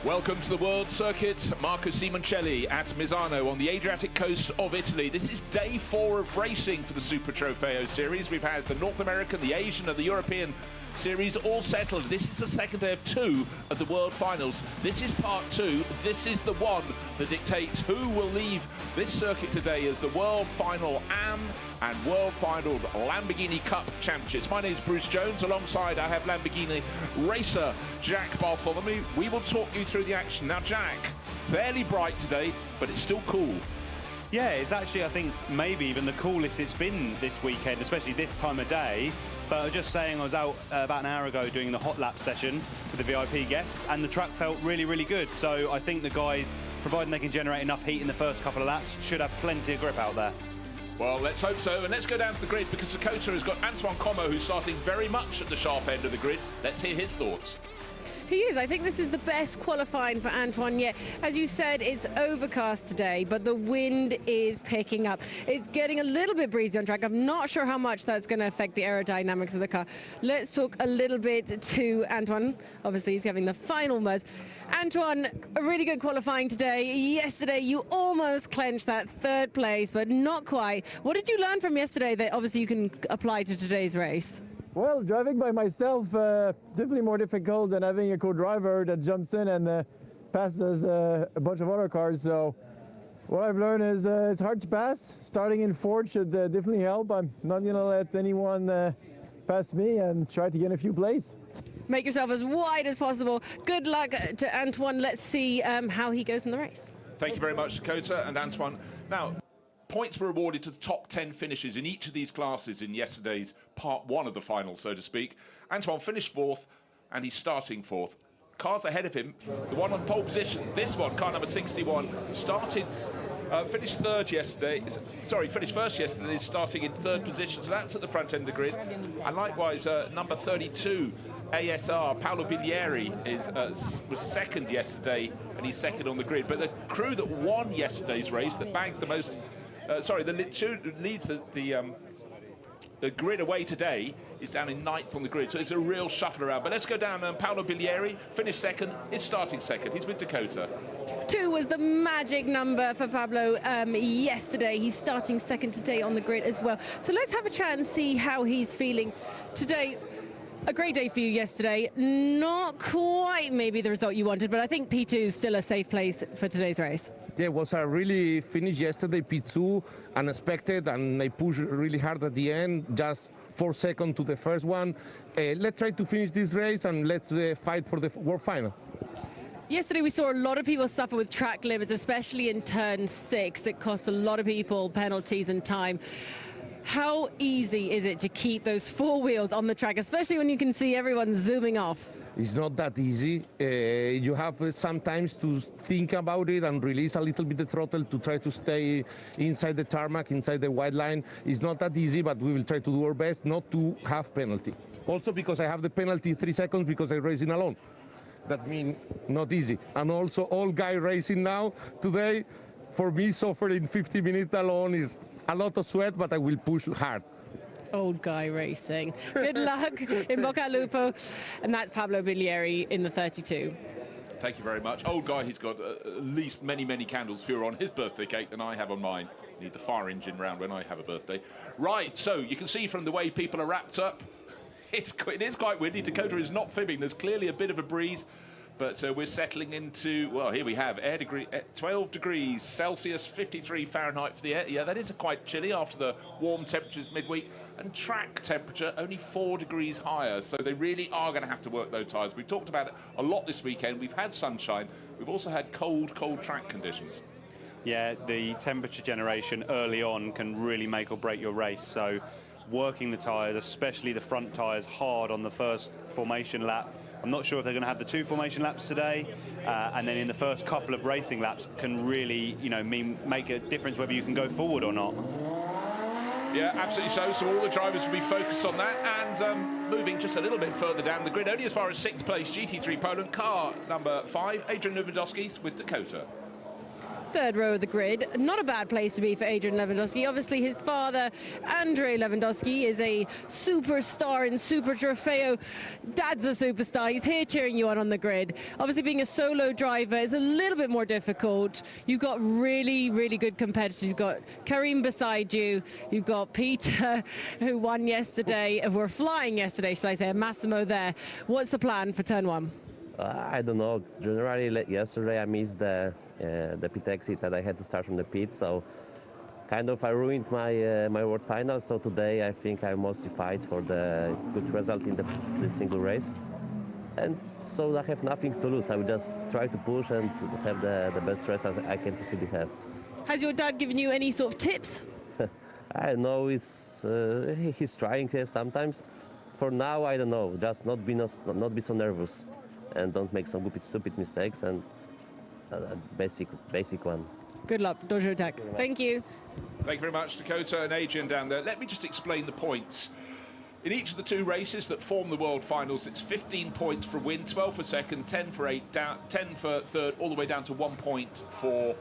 Welcome to the World Circuit. Marco Simoncelli at Misano on the Adriatic coast of Italy. This is day 4 of racing for the Super Trofeo series. We've had the North American, the Asian and the European series all settled. This is the second day of 2 of the World Finals. This is part 2. This is the one that dictates who will leave this circuit today as the World Final AM and World Final Lamborghini Cup championships. My name is Bruce Jones. Alongside I have Lamborghini racer Jack Bartholome. We will talk you through the action. Now Jack, fairly bright today, but it's still cool. Yeah, it's actually, I think, maybe even the coolest it's been this weekend, especially this time of day. But I was just saying, I was out about an hour ago doing the hot lap session with the VIP guests, and the track felt really, really good. So I think the guys, providing they can generate enough heat in the first couple of laps, should have plenty of grip out there. Well, let's hope so. And let's go down to the grid, because Dakota has got Antoine Comeau, who's starting very much at the sharp end of the grid. Let's hear his thoughts. He is. I think this is the best qualifying for Antoine yet. As you said, it's overcast today, but the wind is picking up. It's getting a little bit breezy on track. I'm not sure how much that's going to affect the aerodynamics of the car. Let's talk a little bit to Antoine. Obviously, he's having the final mode. Antoine, a really good qualifying today. Yesterday, you almost clenched that 3rd place, but not quite. What did you learn from yesterday that obviously you can apply to today's race? Well, driving by myself, definitely more difficult than having a co-driver that jumps in and passes a bunch of other cars. So what I've learned is it's hard to pass. Starting in 4th should definitely help. I'm not going to let anyone pass me and try to get a few places. Make yourself as wide as possible. Good luck to Antoine. Let's see how he goes in the race. Thank you very much, Dakota and Antoine. Now, points were awarded to the top 10 finishes in each of these classes in yesterday's part 1 of the final, so to speak. Antoine finished 4th, and he's starting 4th. Cars ahead of him, the one on pole position, this one, car number 61, finished 3rd yesterday. Sorry, finished 1st yesterday, is starting in 3rd position, so that's at the front end of the grid. And likewise, number 32, ASR, Paolo Biglieri, was 2nd yesterday, and he's 2nd on the grid. But the crew that won yesterday's race, that bagged the most, leads the grid away today, is down in 9th on the grid. So it's a real shuffle around. But let's go down. Paolo Biglieri finished 2nd, is starting 2nd. He's with Dakota. 2 was the magic number for Pablo yesterday. He's starting 2nd today on the grid as well. So let's have a chat and see how he's feeling today. A great day for you yesterday. Not quite maybe the result you wanted, but I think P2 is still a safe place for today's race. Yeah, it was a really finish yesterday, P2, unexpected, and I pushed really hard at the end, just 4 seconds to the first one. Let's try to finish this race and let's fight for the World Final. Yesterday we saw a lot of people suffer with track limits, especially in turn 6. That cost a lot of people penalties and time. How easy is it to keep those 4 wheels on the track, especially when you can see everyone zooming off? It's not that easy. You have sometimes to think about it and release a little bit the throttle to try to stay inside the tarmac, inside the white line. It's not that easy, but we will try to do our best not to have penalty. Also because I have the penalty 3 seconds because I'm racing alone. That means not easy. And also all guy racing now today, for me suffering 50 minutes alone is a lot of sweat, but I will push hard. Old guy racing. Good luck in Bocca al Lupo. And that's Paolo Biglieri in the 32. Thank you very much. Old guy, he's got at least many, many candles fewer on his birthday cake than I have on mine. Need the fire engine round when I have a birthday. Right, so you can see from the way people are wrapped up, it is quite windy. Dakota is not fibbing. There's clearly a bit of a breeze. But we're settling into, well, here we have 12 degrees Celsius, 53 Fahrenheit for the air. Yeah, that is quite chilly after the warm temperatures midweek. And track temperature only 4 degrees higher. So they really are going to have to work those tyres. We've talked about it a lot this weekend. We've had sunshine. We've also had cold track conditions. Yeah, the temperature generation early on can really make or break your race. So working the tyres, especially the front tyres, hard on the first formation lap. I'm not sure if they're going to have the 2 formation laps today, and then in the first couple of racing laps can really, make a difference whether you can go forward or not. Yeah, absolutely so. So all the drivers will be focused on that, and moving just a little bit further down the grid, only as far as 6th place, GT3 Poland, car number 5, Adrian Lewandowski with Dakota. third row of the grid. Not a bad place to be for Adrian Lewandowski. Obviously, his father, Andrei Lewandowski, is a superstar in Super Trofeo. Dad's a superstar. He's here cheering you on the grid. Obviously, being a solo driver is a little bit more difficult. You've got really, really good competitors. You've got Karim beside you. You've got Peter, who won yesterday, who were flying yesterday, shall I say, and Massimo there. What's the plan for turn one? I don't know. Generally, yesterday I missed the pit exit and I had to start from the pit, so kind of I ruined my my world final. So today I think I'm mostly fight for the good result in the single race, and so I have nothing to lose. I will just try to push and have the best race as I can possibly have. Has your dad given you any sort of tips? I know he's trying sometimes. For now, I don't know. Just not be so nervous, and don't make some stupid mistakes, and basic one. Good luck, Dojo Tech. Thank you. Thank you very much, Dakota and Adrian down there. Let me just explain the points. In each of the two races that form the World Finals, it's 15 points for a win, 12 for second, 10 for 10 for third, all the way down to 1 point for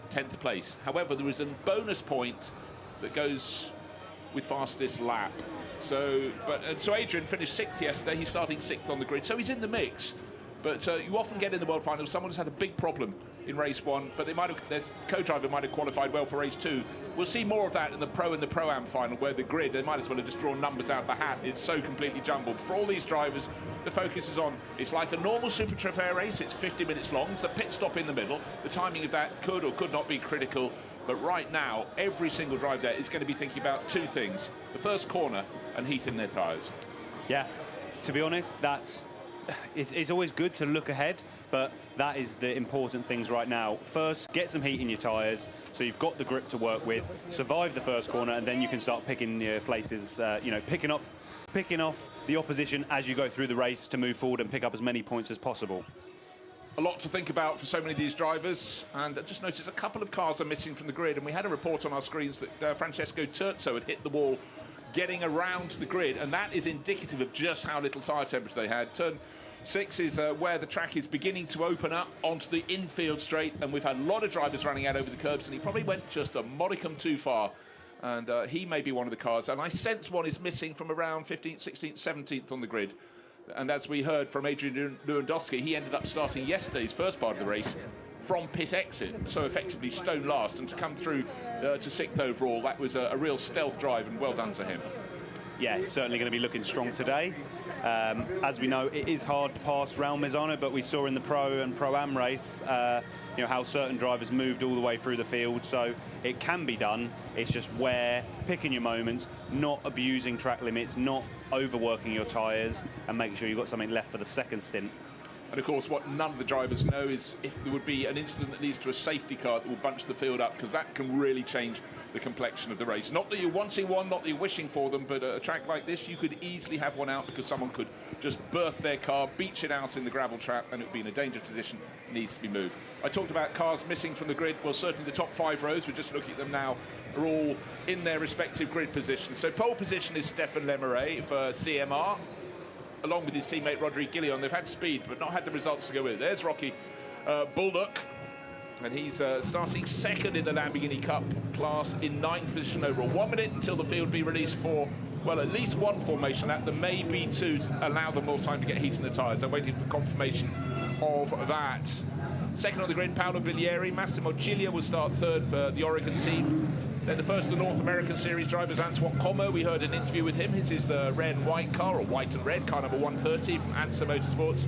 10th place. However, there is a bonus point that goes with fastest lap. So Adrian finished 6th yesterday. He's starting 6th on the grid, so he's in the mix. But you often get in the World Finals, someone who's had a big problem in race 1, but their co-driver might have qualified well for race 2. We'll see more of that in the Pro and the Pro-Am final, where the grid, they might as well have just drawn numbers out of the hat. It's so completely jumbled. For all these drivers, the focus is on, it's like a normal Super Trofeo race. It's 50 minutes long. It's a pit stop in the middle. The timing of that could or could not be critical. But right now, every single driver there is going to be thinking about two things: the first corner and heating their tyres. Yeah, to be honest, it's always good to look ahead, but that is the important things right now. First, get some heat in your tyres, so you've got the grip to work with. Survive the first corner, and then you can start picking your places. Picking off the opposition as you go through the race to move forward and pick up as many points as possible. A lot to think about for so many of these drivers, and I just noticed a couple of cars are missing from the grid, and we had a report on our screens that Francesco Terzo had hit the wall getting around the grid, and that is indicative of just how little tyre temperature they had. Turn 6 is where the track is beginning to open up onto the infield straight, and we've had a lot of drivers running out over the curbs, and he probably went just a modicum too far, and he may be one of the cars, and I sense one is missing from around 15th, 16th, 17th on the grid. And as we heard from Adrian Lewandowski, he ended up starting yesterday's first part of the race from pit exit, so effectively stone last, and to come through to 6th overall, that was a real stealth drive, and well done to him. Yeah, it's certainly going to be looking strong today. As we know, it is hard to pass round Misano, but we saw in the Pro and Pro-Am race how certain drivers moved all the way through the field, so it can be done. It's just picking your moments, not abusing track limits, not overworking your tyres, and making sure you've got something left for the second stint. And of course, what none of the drivers know is if there would be an incident that leads to a safety car that will bunch the field up, because that can really change the complexion of the race. Not that you're wanting one, not that you're wishing for them, but a track like this, you could easily have one out because someone could just berth their car, beach it out in the gravel trap, and it would be in a dangerous position, needs to be moved. I talked about cars missing from the grid. Well, certainly the top 5 rows, we're just looking at them now, are all in their respective grid positions. So pole position is Stéphane Lemeray for CMR, along with his teammate Rodrigue Guillon. They've had speed, but not had the results to go with it. There's Rocky Bullock, and he's starting 2nd in the Lamborghini Cup class in 9th position overall. 1 minute until the field be released for, well, at least one formation lap. There may be 2 to allow them more time to get heat in the tyres. I'm waiting for confirmation of that. 2nd on the grid, Paolo Biglieri. Massimo Cilia will start 3rd for the Oregon team. Then the first of the North American Series drivers, Antoine Comeau. We heard an interview with him. His is the red and white car, or white and red, car number 130 from ANSA Motorsports.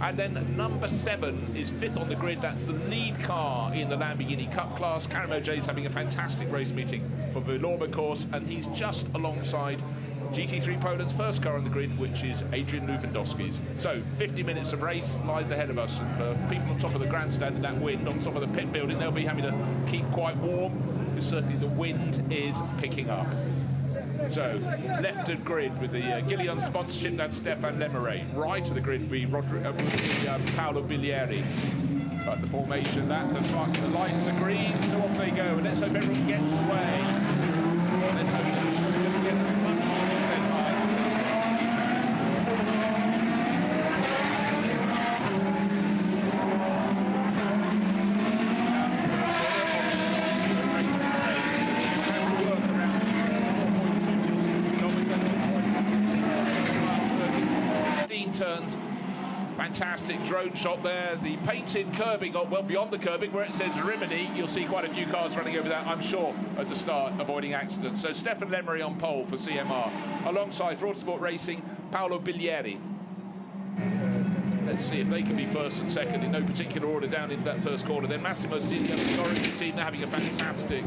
And then number 7 is 5th on the grid. That's the lead car in the Lamborghini Cup class. Karim Ojay's having a fantastic race meeting for Villorba course, and he's just alongside GT3 Poland's first car on the grid, which is Adrian Lewandowski's. So 50 minutes of race lies ahead of us, and for people on top of the grandstand in that wind, on top of the pit building, they'll be having to keep quite warm, because certainly the wind is picking up. So left of grid with the Guillon sponsorship, that's Stéphane Lemeray. Right of the grid will be Paolo Biglieri. But the formation, the lights are green, so off they go. And let's hope everyone gets away. Let's hope they just get as much heat in their tyres as they possibly can. turns. Fantastic drone shot there. The painted curbing got well beyond the curbing where it says Rimini. You'll see quite a few cars running over that, I'm sure, at the start, avoiding accidents. So Stefan Lemery on pole for CMR. Alongside for Autosport Racing, Paolo Biglieri. Let's see if they can be first and second in no particular order down into that first corner. Then Massimo Zilli, the Oregon team, they're having a fantastic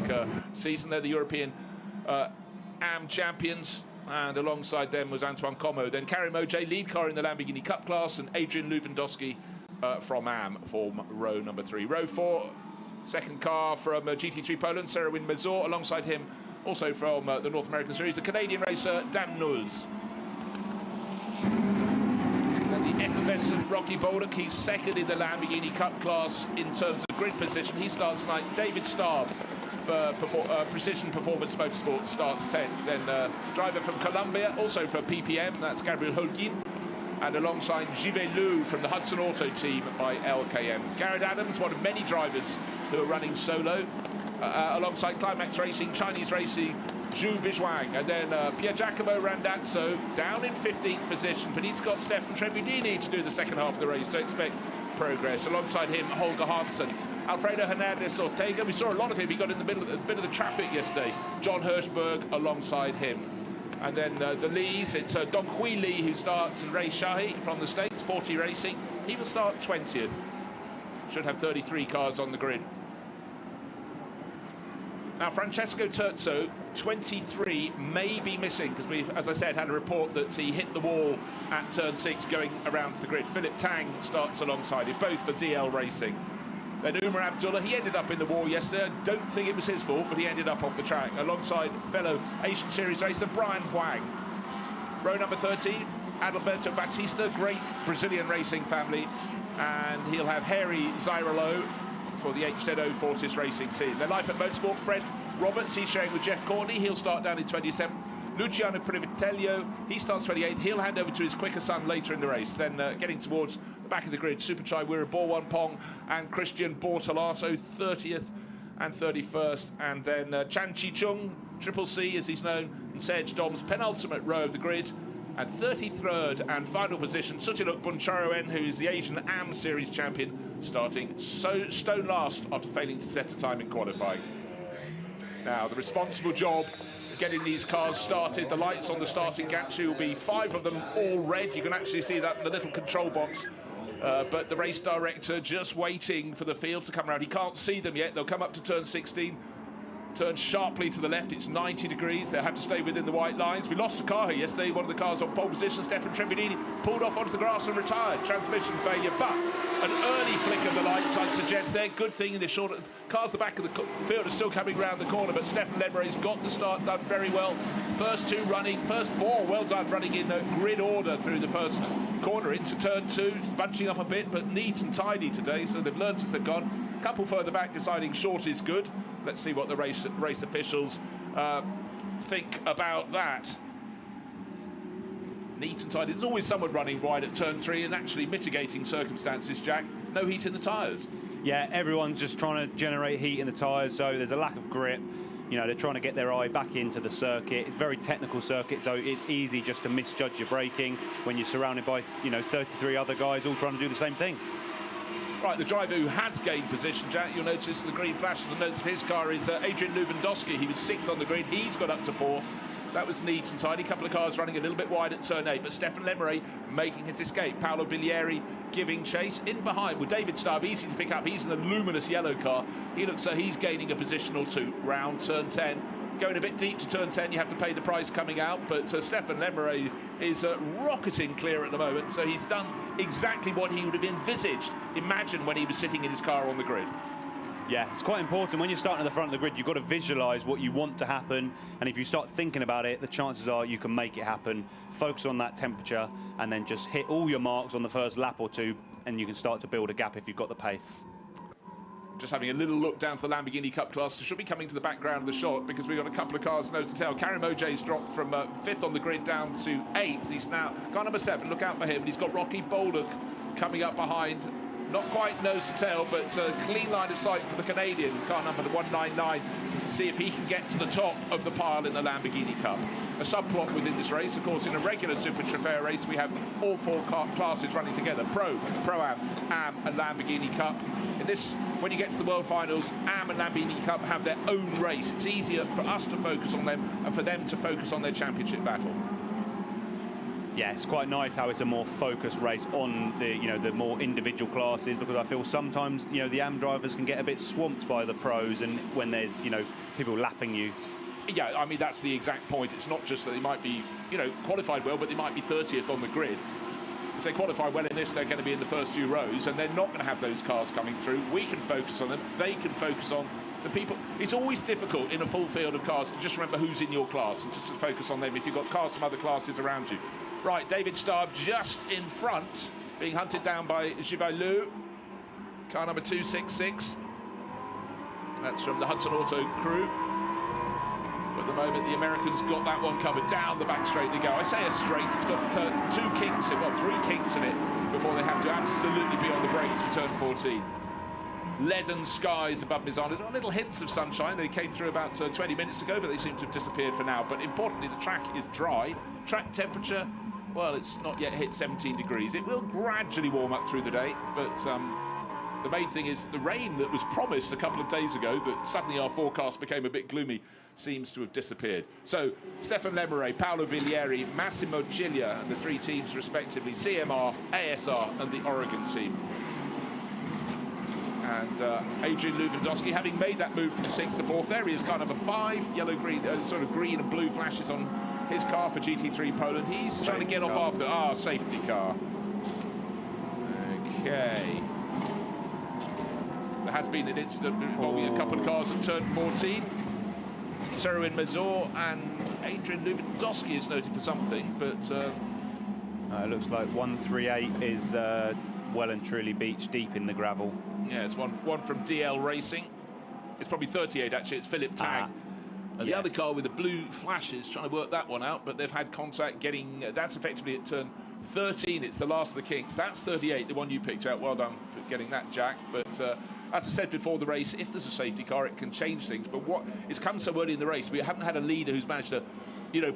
season. They're the European AM champions. And alongside them was Antoine Comeau. Then Karim Oj, lead car in the Lamborghini Cup class, and Adrian Lewandowski from AM for row number 3. Row 4, second car from GT3 Poland, Serwin Mazur. Alongside him, also from the North American Series, the Canadian racer Dan Nuz. Then the effervescent Rocky Bolduc, he's second in the Lamborghini Cup class in terms of grid position. He starts tonight. David Starb for Precision Performance Motorsports starts 10th. Then driver from Colombia, also for PPM, that's Gabriel Holguin. And alongside Jive Liu from the Hudson Auto team by LKM. Garrett Adams, one of many drivers who are running solo. Alongside Climax Racing, Chinese Racing, Zhu Bizhuang. And then Pier Giacomo Randazzo down in 15th position, but he's got Stefan Trebbiadini to do the second half of the race, so expect progress. Alongside him, Holger Hansson. Alfredo Hernandez Ortega, we saw a lot of him. He got in the middle of the traffic yesterday. John Hirschberg alongside him. And then the Lees, it's Dong Hui Lee who starts, and Ray Shahi from the States, 40 Racing. He will start 20th. Should have 33 cars on the grid. Now, Francesco Terzo, 23, may be missing, because we've, as I said, had a report that he hit the wall at turn 6 going around to the grid. Philip Tang starts alongside him, both for DL Racing. Then Umar Abdullah, he ended up in the wall yesterday. I don't think it was his fault, but he ended up off the track alongside fellow Asian Series racer Brian Huang. Row number 13, Adalberto Batista, great Brazilian racing family. And he'll have Harry Zyrolo for the HZO Fortis Racing team. Then Life at Motorsport, Fred Roberts, he's sharing with Jeff Courtney. He'll start down in 27th. Luciano Privitello, he starts 28th. He'll hand over to his quicker son later in the race. Then getting towards the back of the grid, Superchai Wiraborwan Pong and Christian Bortolaso, 30th and 31st. And then Chan Chi Chung, Triple C as he's known, and Serge Doms, penultimate row of the grid. And 33rd and final position, Sutiluk Buncharoen, who's the Asian AM Series champion, starting stone last after failing to set a time in qualifying. Now, the responsible job getting these cars started. The lights on the starting gantry will be 5 of them all red. You can actually see that in the little control box. But the race director just waiting for the field to come around. He can't see them yet. They'll come up to turn 16. Turn sharply to the left, it's 90 degrees. They'll have to stay within the white lines. We lost a car here yesterday, one of the cars on pole position. Stefan Trebbiadini pulled off onto the grass and retired. Transmission failure, but an early flick of the lights, I'd suggest there. Good thing in the short cars, the back of the field is still coming round the corner, but Stefan Lemery's got the start done very well. First 2 running, first 4 well done, running in grid order through the first corner into turn 2, bunching up a bit, but neat and tidy today, so they've learned as they've gone. A couple further back deciding short is good. Let's see what the race officials think about that. Neat and tidy. There's always someone running wide at turn 3 and actually mitigating circumstances, Jack. No heat in the tyres. Yeah, everyone's just trying to generate heat in the tyres, so there's a lack of grip. You know, they're trying to get their eye back into the circuit. It's a very technical circuit, so it's easy just to misjudge your braking when you're surrounded by, 33 other guys all trying to do the same thing. Right, the driver who has gained position, Jack, you'll notice the green flash of the notes of his car is Adrian Lewandowski. He was 6th on the grid. He's got up to 4th. So that was neat and tidy. A couple of cars running a little bit wide at turn 8, but Stefan Lemery making his escape. Paolo Biglieri giving chase. In behind with David Starb, easy to pick up. He's in a luminous yellow car. He looks like he's gaining a position or 2 round turn 10. Going a bit deep to turn 10, you have to pay the price coming out, but Stefan Lemery is rocketing clear at the moment, so he's done exactly what he would have envisaged. Imagine when he was sitting in his car on the grid. Yeah, it's quite important. When you're starting at the front of the grid, you've got to visualise what you want to happen, and if you start thinking about it, the chances are you can make it happen. Focus on that temperature, and then just hit all your marks on the first lap or 2, and you can start to build a gap if you've got the pace. Just having a little look down to the Lamborghini Cup class. Should be coming to the background of the shot because we've got a couple of cars nose to tail. Karim Oj's dropped from 5th on the grid down to 8th. He's now car number 7. Look out for him. And he's got Rocky Bolduc coming up behind Not quite nose to tail, but clean line of sight for the Canadian, car number 199. See if he can get to the top of the pile in the Lamborghini Cup. A subplot within this race, of course, in a regular Super Trofeo race, we have all four classes running together: Pro, Pro-Am, Am and Lamborghini Cup. In this, when you get to the World Finals, Am and Lamborghini Cup have their own race. It's easier for us to focus on them and for them to focus on their championship battle. Yeah, it's quite nice how it's a more focused race on the, the more individual classes, because I feel sometimes, the AM drivers can get a bit swamped by the pros, and when there's, people lapping you. Yeah, I mean, that's the exact point. It's not just that they might be, qualified well, but they might be 30th on the grid. If they qualify well in this, they're going to be in the first few rows, and they're not going to have those cars coming through. We can focus on them. They can focus on the people. It's always difficult in a full field of cars to just remember who's in your class and just to focus on them if you've got cars from other classes around you. Right, David Starr just in front, being hunted down by Givalou, car number 266. That's from the Hudson Auto crew. But at the moment, the Americans got that one covered. Down the back straight they go. I say a straight, it's got three kinks in it before they have to absolutely be on the brakes for turn 14. Leaden skies above Misano. There are little hints of sunshine. They came through about 20 minutes ago, but they seem to have disappeared for now. But importantly, the track is dry. Track temperature, well, it's not yet hit 17 degrees. It will gradually warm up through the day, but the main thing is the rain that was promised a couple of days ago, that suddenly our forecast became a bit gloomy, seems to have disappeared. So, Stefan Lemeray, Paolo Biglieri, Massimo Ciglia, and the three teams respectively, CMR, ASR, and the Oregon team. And Adrian Lewandowski, having made that move from 6th to 4th, there he is, car number 5, yellow-green, sort of green and blue flashes on his car for GT3 Poland. He's trying to get off after, safety car. Okay. There has been an incident involving a couple of cars at turn 14. Serwin Mazur and Adrian Lewandowski is noted for something, but... it looks like 138 is well and truly beached deep in the gravel. Yeah, it's one from DL Racing. It's probably 38, actually. It's Philip Tang. The other car with the blue flashes, trying to work that one out, but they've had contact getting... that's effectively at turn 13. It's the last of the kinks. That's 38, the one you picked out. Well done for getting that, Jack. But as I said before the race, if there's a safety car, it can change things. But it's come so early in the race. We haven't had a leader who's managed to,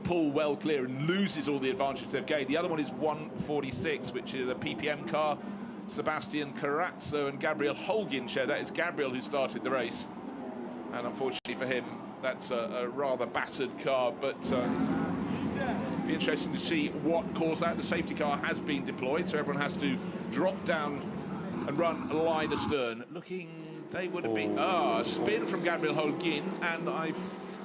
pull well clear and loses all the advantage they've gained. The other one is 146, which is a PPM car. Sebastian Carazzo and Gabriel Holguin share. That is Gabriel who started the race. And unfortunately for him, that's a rather battered car, but it's be interesting to see what caused that. The safety car has been deployed, so everyone has to drop down and run a line astern. They would have been... a spin from Gabriel Holguin, and I've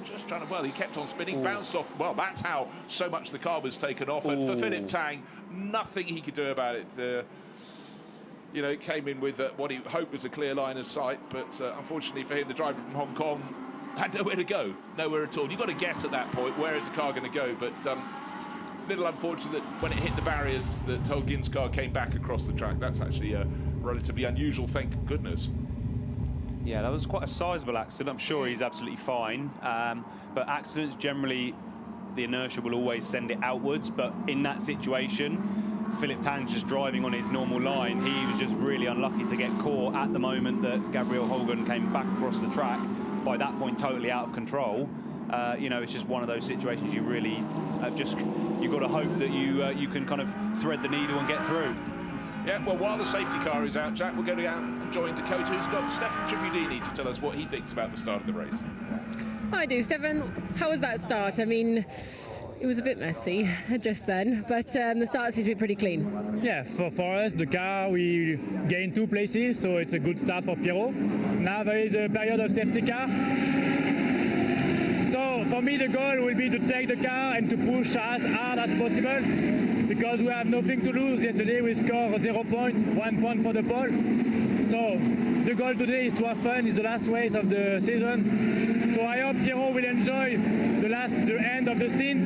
just trying to... Well, he kept on spinning, bounced off. Well, that's how so much the car was taken off. And for Philip Tang, nothing he could do about it. It came in with what he hoped was a clear line of sight, but unfortunately for him, the driver from Hong Kong had nowhere to go, nowhere at all. You've got to guess at that point, where is the car going to go? But little unfortunate that when it hit the barriers, that Holguin's car came back across the track. That's actually relatively unusual, thank goodness. Yeah, that was quite a sizable accident. I'm sure he's absolutely fine. But accidents, generally, the inertia will always send it outwards. But in that situation, Philip Tang's just driving on his normal line. He was just really unlucky to get caught at the moment that Gabriel Holguin came back across the track. By that point, totally out of control. It's just one of those situations you really you've got to hope that you can kind of thread the needle and get through. Yeah, well, while the safety car is out, Jack, we're going to go out and join Dakota, who's got Stefan Tribudini to tell us what he thinks about the start of the race. I do. Stefan, how was that start? I mean, it was a bit messy just then, but the start seemed to be pretty clean. Yeah, for us, the car, we gained 2 places, so it's a good start for Pirot. Now there is a period of safety car. So for me, the goal will be to take the car and to push as hard as possible, because we have nothing to lose. Yesterday we scored 0 points, 1 point for the pole. So the goal today is to have fun. It's the last race of the season. So I hope Pirot will enjoy the end of the stint,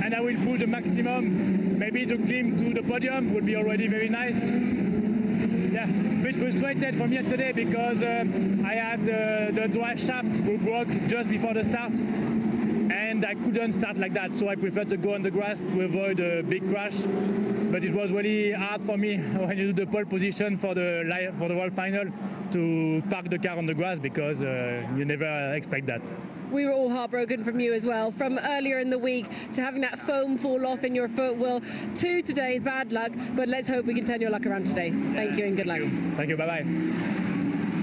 and I will push the maximum. Maybe to climb to the podium would be already very nice. Yeah, a bit frustrated from yesterday because I had the drive shaft broke just before the start, and and I couldn't start like that, so I prefer to go on the grass to avoid a big crash. But it was really hard for me when you do the pole position for the World Final to park the car on the grass, because you never expect that. We were all heartbroken from you as well, from earlier in the week to having that foam fall off in your foot. Well, to today, bad luck, but let's hope we can turn your luck around today. Thank you and good luck. Thank you, bye-bye.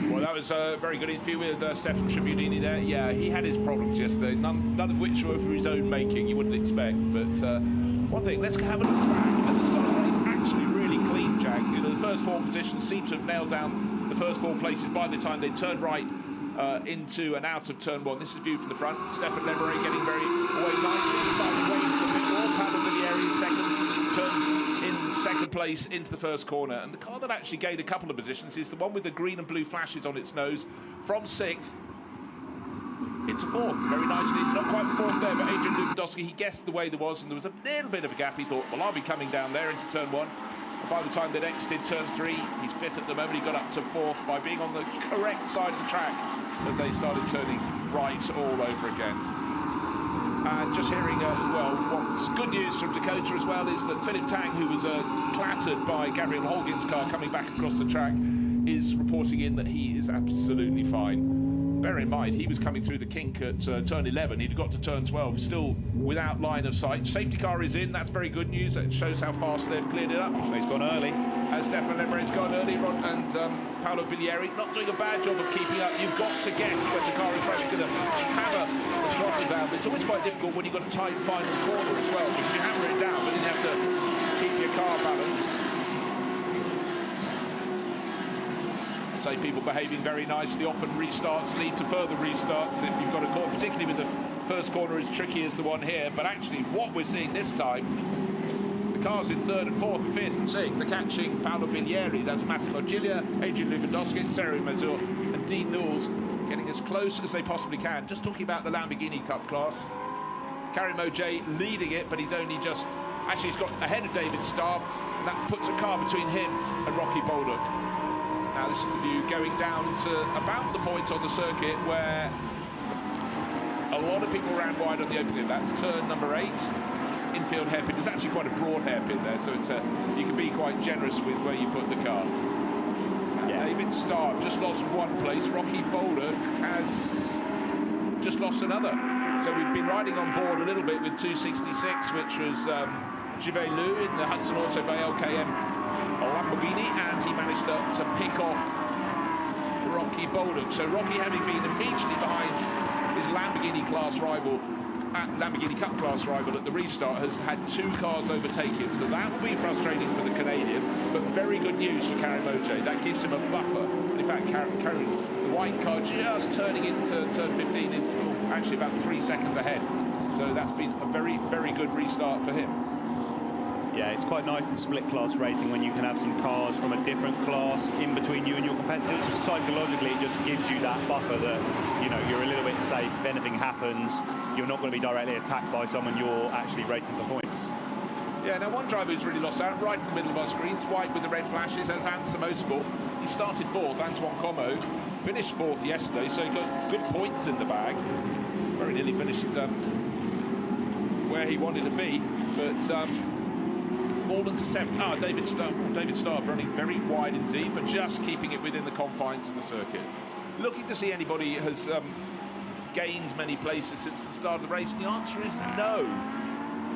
Well, that was a very good interview with Stefan Tribunini there. Yeah, he had his problems yesterday, none of which were for his own making, you wouldn't expect. But one thing, let's have a look back at the start of the race. Actually really clean, Jack. You know, the first 4 positions seem to have nailed down the first 4 places by the time they turned right into and out of turn 1. This is viewed from the front. Stefan Lemire getting very away nicely, starting waiting for a bit more. Paolo Biglieri second, turned in second place into the first corner. And the car that actually gained a couple of positions is the one with the green and blue flashes on its nose, from 6th into 4th. Very nicely, not quite 4th there, but Adrian Lewandowski, he guessed the way there was, and there was a little bit of a gap. He thought, well, I'll be coming down there into turn 1. By the time they'd exited turn 3, he's 5th at the moment. He got up to 4th by being on the correct side of the track as they started turning right all over again. And just hearing, well, what's good news from Dakota as well is that Philip Tang, who was clattered by Gabriel Holguin's car coming back across the track, is reporting in that he is absolutely fine. Bear in mind, he was coming through the kink at turn 11. He'd got to turn 12, still without line of sight. Safety car is in. That's very good news. It shows how fast they've cleared it up. He's gone early. Stefan Lemire's gone early, and Paolo Biglieri not doing a bad job of keeping up. You've got to guess when the car in front is going to hammer the throttle down. But it's always quite difficult when you've got a tight final corner as well, because you hammer it down, but then you have to keep your car balanced. Say people behaving very nicely. Often restarts lead to further restarts if you've got a corner, particularly with the first corner as tricky as the one here. But actually, what we're seeing this time, the cars in 3rd and 4th and 5th and 6th, they're catching Paolo Biglieri. That's Massimo Giglia, Adrian Lewandowski, Sergio Mazur, and Dean Knowles, getting as close as they possibly can. Just talking about the Lamborghini Cup class, Karim Oj leading it, but he's only just actually he's got ahead of David Starr. That puts a car between him and Rocky Bolduc. Now this is the view going down to about the point on the circuit where a lot of people ran wide on the opening. That's turn number 8, infield hairpin. It's actually quite a broad hairpin there, so it's you can be quite generous with where you put the car. Yeah. David Starr just lost 1 place. Rocky Bolduc has just lost another. So we've been riding on board a little bit with 266, which was Jivet Liu in the Hudson Auto Bay LKM Lamborghini, and he managed to pick off Rocky Bolduc. So Rocky, having been immediately behind his Lamborghini Cup class rival at the restart, has had 2 cars overtake him. So that will be frustrating for the Canadian, but very good news for Karim Oj. That gives him a buffer. And in fact, Karim, the white car just turning into turn 15 is actually about 3 seconds ahead. So that's been a very, very good restart for him. Yeah, it's quite nice in split class racing when you can have some cars from a different class in between you and your competitors. Psychologically, it just gives you that buffer that, you know, you're a little bit safe. If anything happens, you're not going to be directly attacked by someone, you're actually racing for points. Yeah, now one driver who's really lost out right in the middle of our screens, white with the red flashes, has Hans Motorsport. He started 4th, Antoine Comeau, finished 4th yesterday, so he got good points in the bag. Very nearly finished where he wanted to be, but fallen to 7th. David Starr running very wide indeed, but just keeping it within the confines of the circuit. Looking to see anybody has gained many places since the start of the race. The answer is no.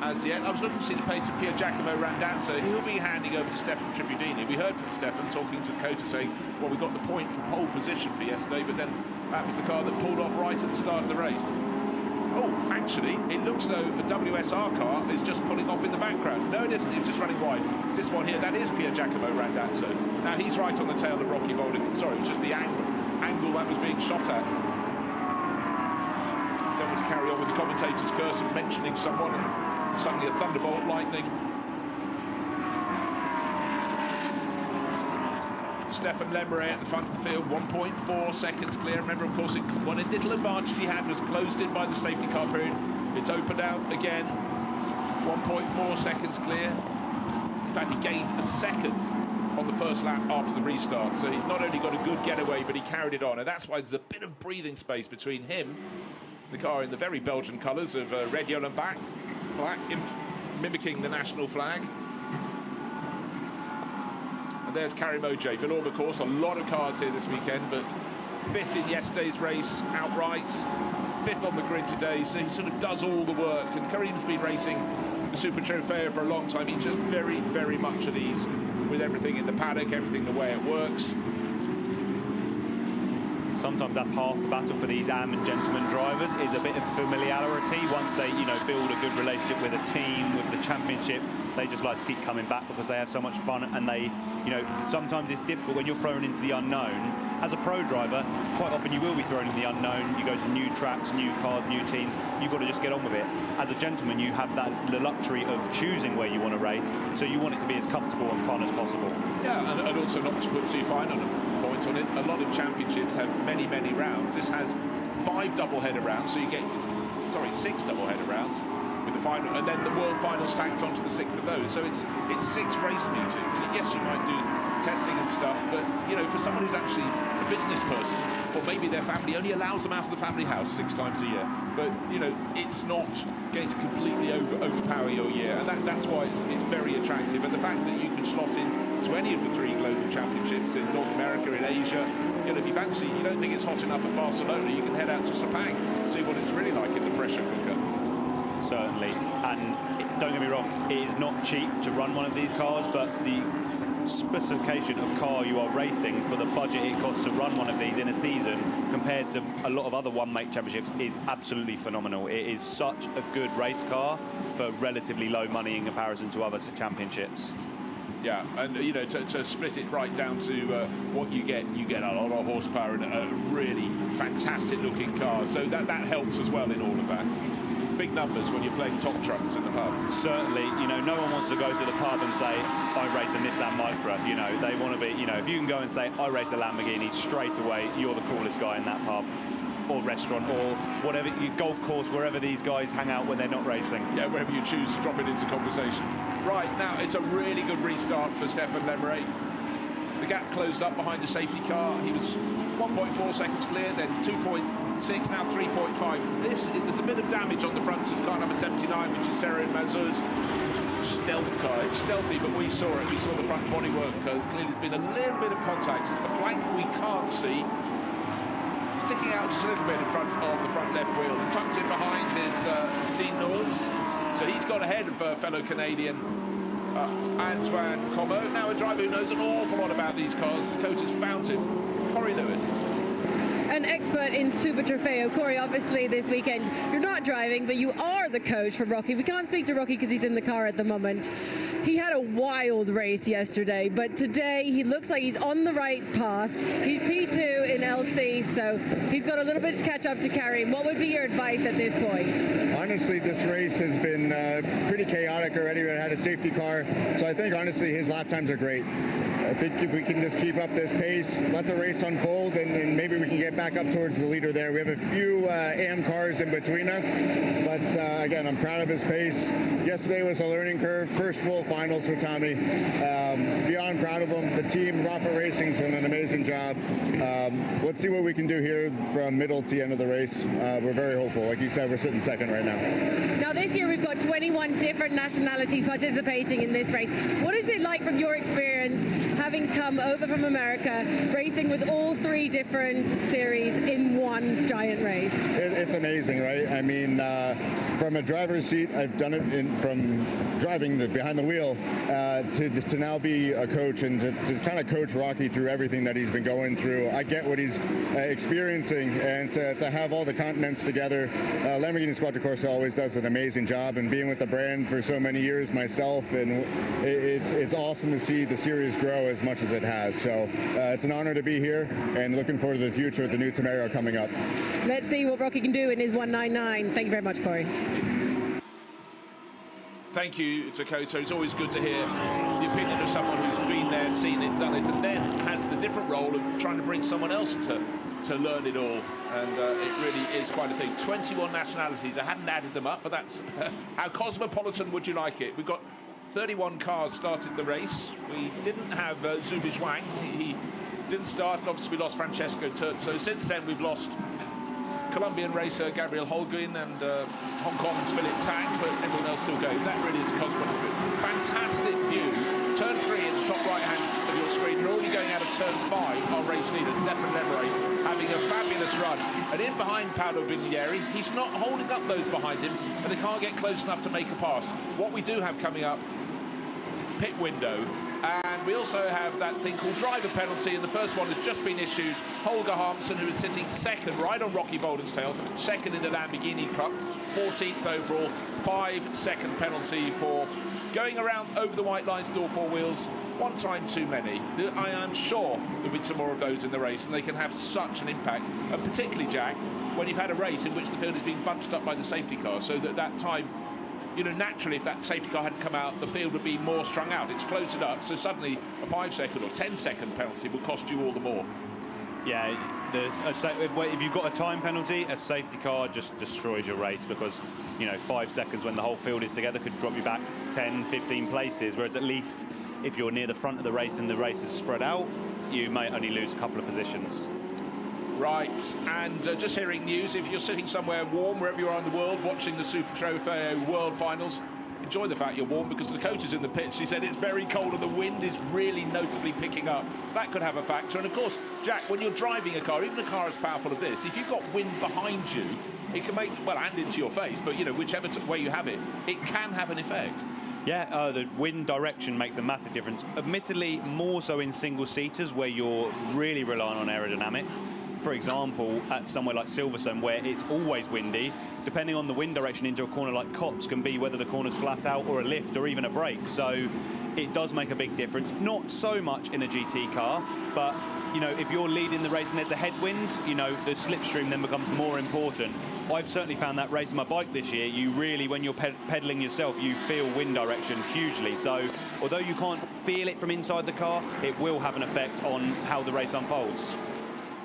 As yet, I was looking to see the pace of Pier Giacomo Randazzo. He'll be handing over to Stefan Tribunini. We heard from Stefan talking to Dakota saying, well, we got the point from pole position for yesterday, but then that was the car that pulled off right at the start of the race. Oh, actually, it looks though a WSR car is just pulling off in the background. No, it isn't. It's just running wide. It's this one here. That is Pier Giacomo Randazzo. Now, he's right on the tail of Rocky Bolduc. Sorry, it's just the angle that was being shot at. Don't want to carry on with the commentator's curse of mentioning someone and suddenly a thunderbolt lightning. Stefan Lemire at the front of the field, 1.4 seconds clear. Remember, of course, one little advantage he had was closed in by the safety car period. It's opened out again, 1.4 seconds clear. In fact, he gained a second on the first lap after the restart. So he not only got a good getaway, but he carried it on. And that's why there's a bit of breathing space between him, The car in the very Belgian colours of red, yellow and black, mimicking the national flag. And there's Karim-Oj. Villorba course, a lot of cars here this weekend, but 5th in yesterday's race outright, 5th on the grid today, so he sort of does all the work. And Karim's been racing the Super Trofeo for a long time. He's just very, very much at ease with everything in the paddock, everything the way it works. Sometimes that's half the battle for these AM and gentlemen drivers, is a bit of familiarity. Once they, build a good relationship with a team, with the championship, they just like to keep coming back because they have so much fun. And they, sometimes it's difficult when you're thrown into the unknown. As a pro driver, quite often you will be thrown in the unknown. You go to new tracks, new cars, new teams. You've got to just get on with it. As a gentleman, you have the luxury of choosing where you want to race, so you want it to be as comfortable and fun as possible. Yeah, and also not to put too fine on a point on it, a lot of championships have many, many rounds. This has 5 double-header rounds, so you get, 6 double-header rounds with the final, and then the world finals tacked onto the 6th of those. So it's 6 race meetings. Yes, you might do testing and stuff, but for someone who's actually a business person, or maybe their family only allows them out of the family house 6 times a year, but it's not going to completely overpower your year, and that's why it's very attractive. And the fact that you can slot in to any of the 3 global championships in North America, in Asia, if you fancy, you don't think it's hot enough at Barcelona, you can head out to Sepang, see what it's really like in the pressure cooker. Certainly, and don't get me wrong, it is not cheap to run one of these cars, but the specification of car you are racing for the budget it costs to run one of these in a season compared to a lot of other one-make championships is absolutely phenomenal. It is such a good race car for relatively low money in comparison to other championships. Yeah, and to split it right down to what you get a lot of horsepower and a really fantastic looking car, so that helps as well in all of that. Big numbers when you're playing top trucks in the pub. Certainly, no one wants to go to the pub and say, I race a Nissan Micra. They want to be, if you can go and say, I race a Lamborghini, straight away, you're the coolest guy in that pub or restaurant or whatever, golf course, wherever these guys hang out when they're not racing. Yeah, wherever you choose to drop it into conversation. Right, now it's a really good restart for Stéphane Lemeray. The gap closed up behind the safety car. He was 1.4 seconds clear, then 2.6, now 3.5. There's a bit of damage on the front of car number 79, which is Serra Mazur's stealth car. It's stealthy, but we saw it. We saw the front bodywork. Clearly there's been a little bit of contact. It's the flank we can't see. Sticking out just a little bit in front of the front left wheel. And tucked in behind is Dean Norris. So he's got ahead of fellow Canadian Antoine Comeau. Now a driver who knows an awful lot about these cars. The coach has found him. Corey Lewis. An expert in Super Trofeo. Corey, obviously this weekend you're not driving, but you are the coach for Rocky. We can't speak to Rocky because he's in the car at the moment. He had a wild race yesterday, but today he looks like he's on the right path. He's P2 in LC, so he's got a little bit to catch up to Karim. What would be your advice at this point? Honestly, this race has been pretty chaotic already. We had a safety car, so I think honestly his lap times are great. I think if we can just keep up this pace, let the race unfold, and maybe we can get back up towards the leader there. We have a few AM cars in between us, but again, I'm proud of his pace. Yesterday was a learning curve. First world finals for Tommy. Beyond proud of him. The team, Rafa Racing's done an amazing job. Let's see what we can do here from middle to the end of the race. We're very hopeful. Like you said, we're sitting second right now. Now this year we've got 21 different nationalities participating in this race. What is it like from your experience, having come over from America, racing with all 3 different series in one giant race? It's amazing, right? I mean, from a driver's seat, I've done it from driving behind the wheel to now be a coach and to kind of coach Rocky through everything that he's been going through. I get what he's experiencing, and to have all the continents together. Lamborghini Quadricorsa always does an amazing job, and being with the brand for so many years myself, and it's awesome to see the series grow as much as it has. So it's an honor to be here, and looking forward to the future with the new Tamaro coming up. Let's see what Rocky can do in his 199. Thank you very much, Corey. Thank you, Dakota. It's always good to hear the opinion of someone who's been there, seen it, done it, and then has the different role of trying to bring someone else to learn it all. And it really is quite a thing. 21 nationalities. I hadn't added them up, but that's how cosmopolitan would you like it? We've got 31 cars started the race. We didn't have Zubi Zhuang. He didn't start, and obviously we lost Francesco Terzo. Since then, we've lost Colombian racer Gabriel Holguin and Hong Kong's Philip Tang, but everyone else still going. That really is a consequence of it. Fantastic view. Turn 3 in the top right hand of your screen. You're already going out of turn 5. Our race leader, Stefan Lemeray, having a fabulous run. And in behind Paolo Biglieri, he's not holding up those behind him, and they can't get close enough to make a pass. What we do have coming up, pit window. And we also have that thing called driver penalty, and the first one has just been issued. Holger Harmsen, who is sitting second, right on Rocky Bolden's tail, second in the Lamborghini Cup, 14th overall, 5-second penalty for going around over the white lines with all 4 wheels. One time too many. I am sure there'll be some more of those in the race, and they can have such an impact, and particularly, Jack, when you've had a race in which the field is being bunched up by the safety car, so that time, you know, naturally, if that safety car hadn't come out, the field would be more strung out. It's closed it up, so suddenly a 5-second or 10-second penalty will cost you all the more. Yeah, if you've got a time penalty, a safety car just destroys your race, because, you know, 5 seconds when the whole field is together could drop you back 10, 15 places, whereas at least if you're near the front of the race and the race is spread out, you may only lose a couple of positions. Right, and just hearing news, if you're sitting somewhere warm, wherever you are in the world, watching the Super Trofeo World Finals, enjoy the fact you're warm, because the coach is in the pits. He said it's very cold and the wind is really notably picking up. That could have a factor. And of course, Jack, when you're driving a car, even a car as powerful as this, if you've got wind behind you, it can make, well, and into your face, but, you know, whichever way you have it, it can have an effect. Yeah, the wind direction makes a massive difference. Admittedly, more so in single-seaters where you're really relying on aerodynamics. For example, at somewhere like Silverstone, where it's always windy, depending on the wind direction into a corner like Copse can be whether the corner's flat out or a lift or even a brake. So it does make a big difference. Not so much in a GT car, but, you know, if you're leading the race and there's a headwind, you know, the slipstream then becomes more important. I've certainly found that racing my bike this year, you really, when you're pedaling yourself, you feel wind direction hugely. So although you can't feel it from inside the car, it will have an effect on how the race unfolds.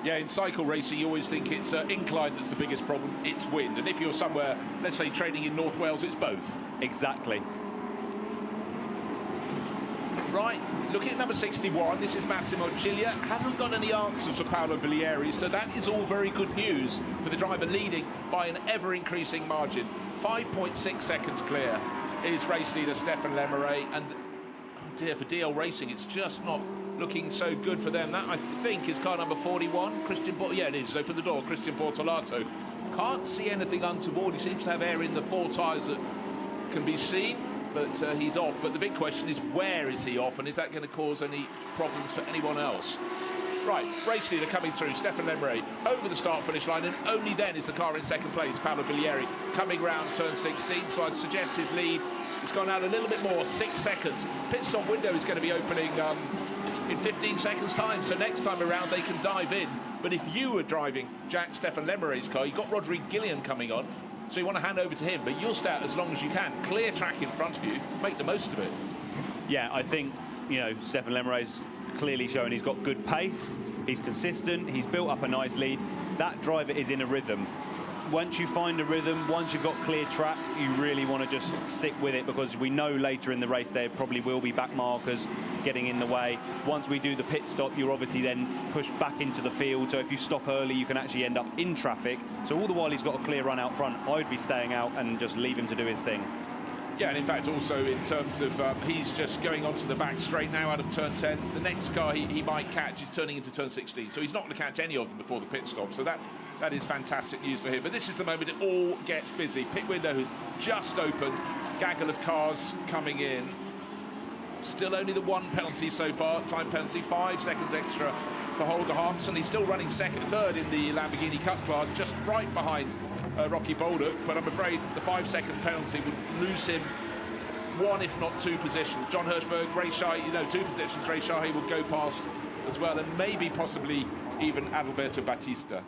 Yeah, in cycle racing, you always think it's incline that's the biggest problem. It's wind. And if you're somewhere, let's say, training in North Wales, it's both. Exactly. Right, looking at number 61, this is Massimo Cilia. Hasn't got any answers for Paolo Biglieri, so that is all very good news for the driver leading by an ever-increasing margin. 5.6 seconds clear is race leader Stefan Lemeray. And, oh dear, for DL Racing, it's just not looking so good for them. That, I think, is car number 41. Yeah, it is. Open the door. Christian Bortolato. Can't see anything untoward. He seems to have air in the 4 tyres that can be seen, but he's off. But the big question is, where is he off, and is that going to cause any problems for anyone else? Right, race leader coming through, Stefan Lemeray, over the start-finish line, and only then is the car in second place. Paolo Biglieri coming round turn 16, so I'd suggest his lead. It's gone out a little bit more, 6 seconds. Pit stop window is going to be opening in 15 seconds' time, so next time around they can dive in. But if you were driving Jack Stefan Lemeray's car, you've got Rodrigue Gillian coming on, so you want to hand over to him, but you'll stay out as long as you can. Clear track in front of you, make the most of it. Yeah, I think, you know, Stefan Lemeray's clearly shown he's got good pace, he's consistent, he's built up a nice lead. That driver is in a rhythm. Once you find a rhythm, once you've got clear track, you really want to just stick with it, because we know later in the race there probably will be back markers getting in the way. Once we do the pit stop, you're obviously then pushed back into the field, so if you stop early you can actually end up in traffic. So all the while he's got a clear run out front, I'd be staying out and just leave him to do his thing. Yeah, and in fact also in terms of he's just going onto the back straight now out of turn 10. The next car he might catch is turning into turn 16, so he's not going to catch any of them before the pit stop, so that is fantastic news for him. But this is the moment it all gets busy. Pit window has just opened, gaggle of cars coming in. Still only the 1 penalty so far, time penalty, 5 seconds extra for Holger Harmsen. He's still running third in the Lamborghini Cup class, just right behind Rocky Bolden, but I'm afraid the 5-second penalty would lose him 1 if not 2 positions. John Hirschberg, Ray Shahi, you know, 2 positions. Ray Shahi will go past as well, and maybe possibly even Adalberto Batista.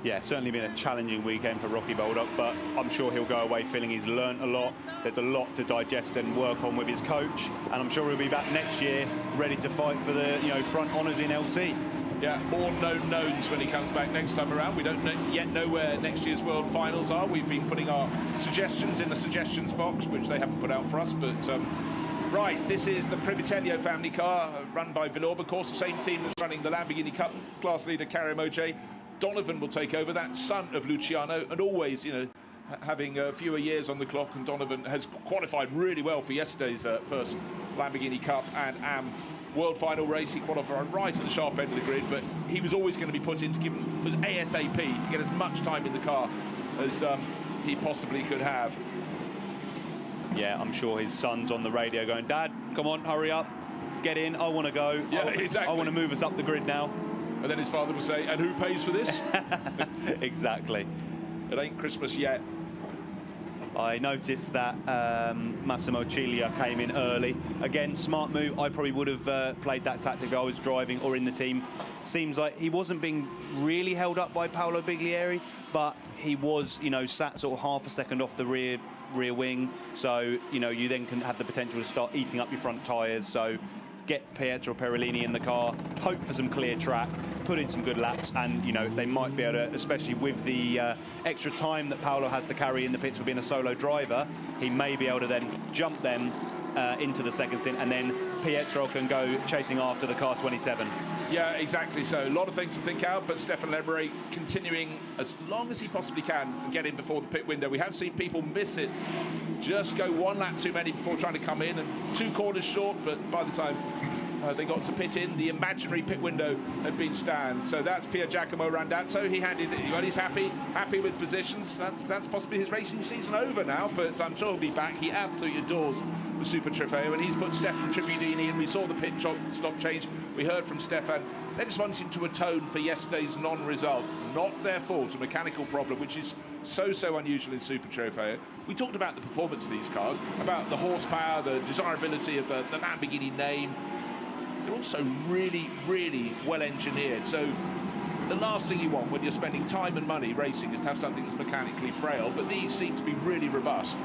Yeah, certainly been a challenging weekend for Rocky Bolden, but I'm sure he'll go away feeling he's learnt a lot. There's a lot to digest and work on with his coach, and I'm sure he'll be back next year ready to fight for the, you know, front honours in LC. Yeah, more known knowns when he comes back next time around. We don't yet know where next year's World Finals are. We've been putting our suggestions in the suggestions box, which they haven't put out for us. But right, this is the Privitello family car, run by Villorba, of course, the same team that's running the Lamborghini Cup, class leader Karim Oje. Donovan will take over, that son of Luciano, and always, you know, having fewer years on the clock, and Donovan has qualified really well for yesterday's first Lamborghini Cup and AM World Final race. He qualified right at the sharp end of the grid, but he was always going to be put in to give him was ASAP to get as much time in the car as he possibly could have. Yeah, I'm sure his son's on the radio going, "Dad, come on, hurry up, get in, I want to go. Yeah, exactly. I want to move us up the grid now." And then his father will say, "And who pays for this?" Exactly. It ain't Christmas yet. I noticed that Massimo Cilia came in early. Again, smart move. I probably would have played that tactic if I was driving or in the team. Seems like he wasn't being really held up by Paolo Biglieri, but he was, you know, sat sort of half a second off the rear wing. So, you know, you then can have the potential to start eating up your front tyres. So get Pietro Pirelli in the car, hope for some clear track, put in some good laps, and, you know, they might be able to, especially with the extra time that Paolo has to carry in the pits for being a solo driver, he may be able to then jump them into the second stint, and then Pietro can go chasing after the car 27. Yeah, exactly. So a lot of things to think out, but Stefan Lebre continuing as long as he possibly can and get in before the pit window. We have seen people miss it, just go one lap too many before trying to come in, and 2 corners short, but by the time they got to pit in, the imaginary pit window had been stand. So that's Pier Giacomo Randazzo. He handed it, well, he's happy with positions. That's possibly his racing season over now, but I'm sure he'll be back. He absolutely adores the Super Trofeo, and he's put Stefan Tribudini in. We saw the pit stop change. We heard from Stefan. They just wanted to atone for yesterday's non-result. Not their fault, a mechanical problem, which is so unusual in Super Trofeo. We talked about the performance of these cars, about the horsepower, the desirability of the Lamborghini name. They're also really well engineered. So the last thing you want when you're spending time and money racing is to have something that's mechanically frail, but these seem to be really robust.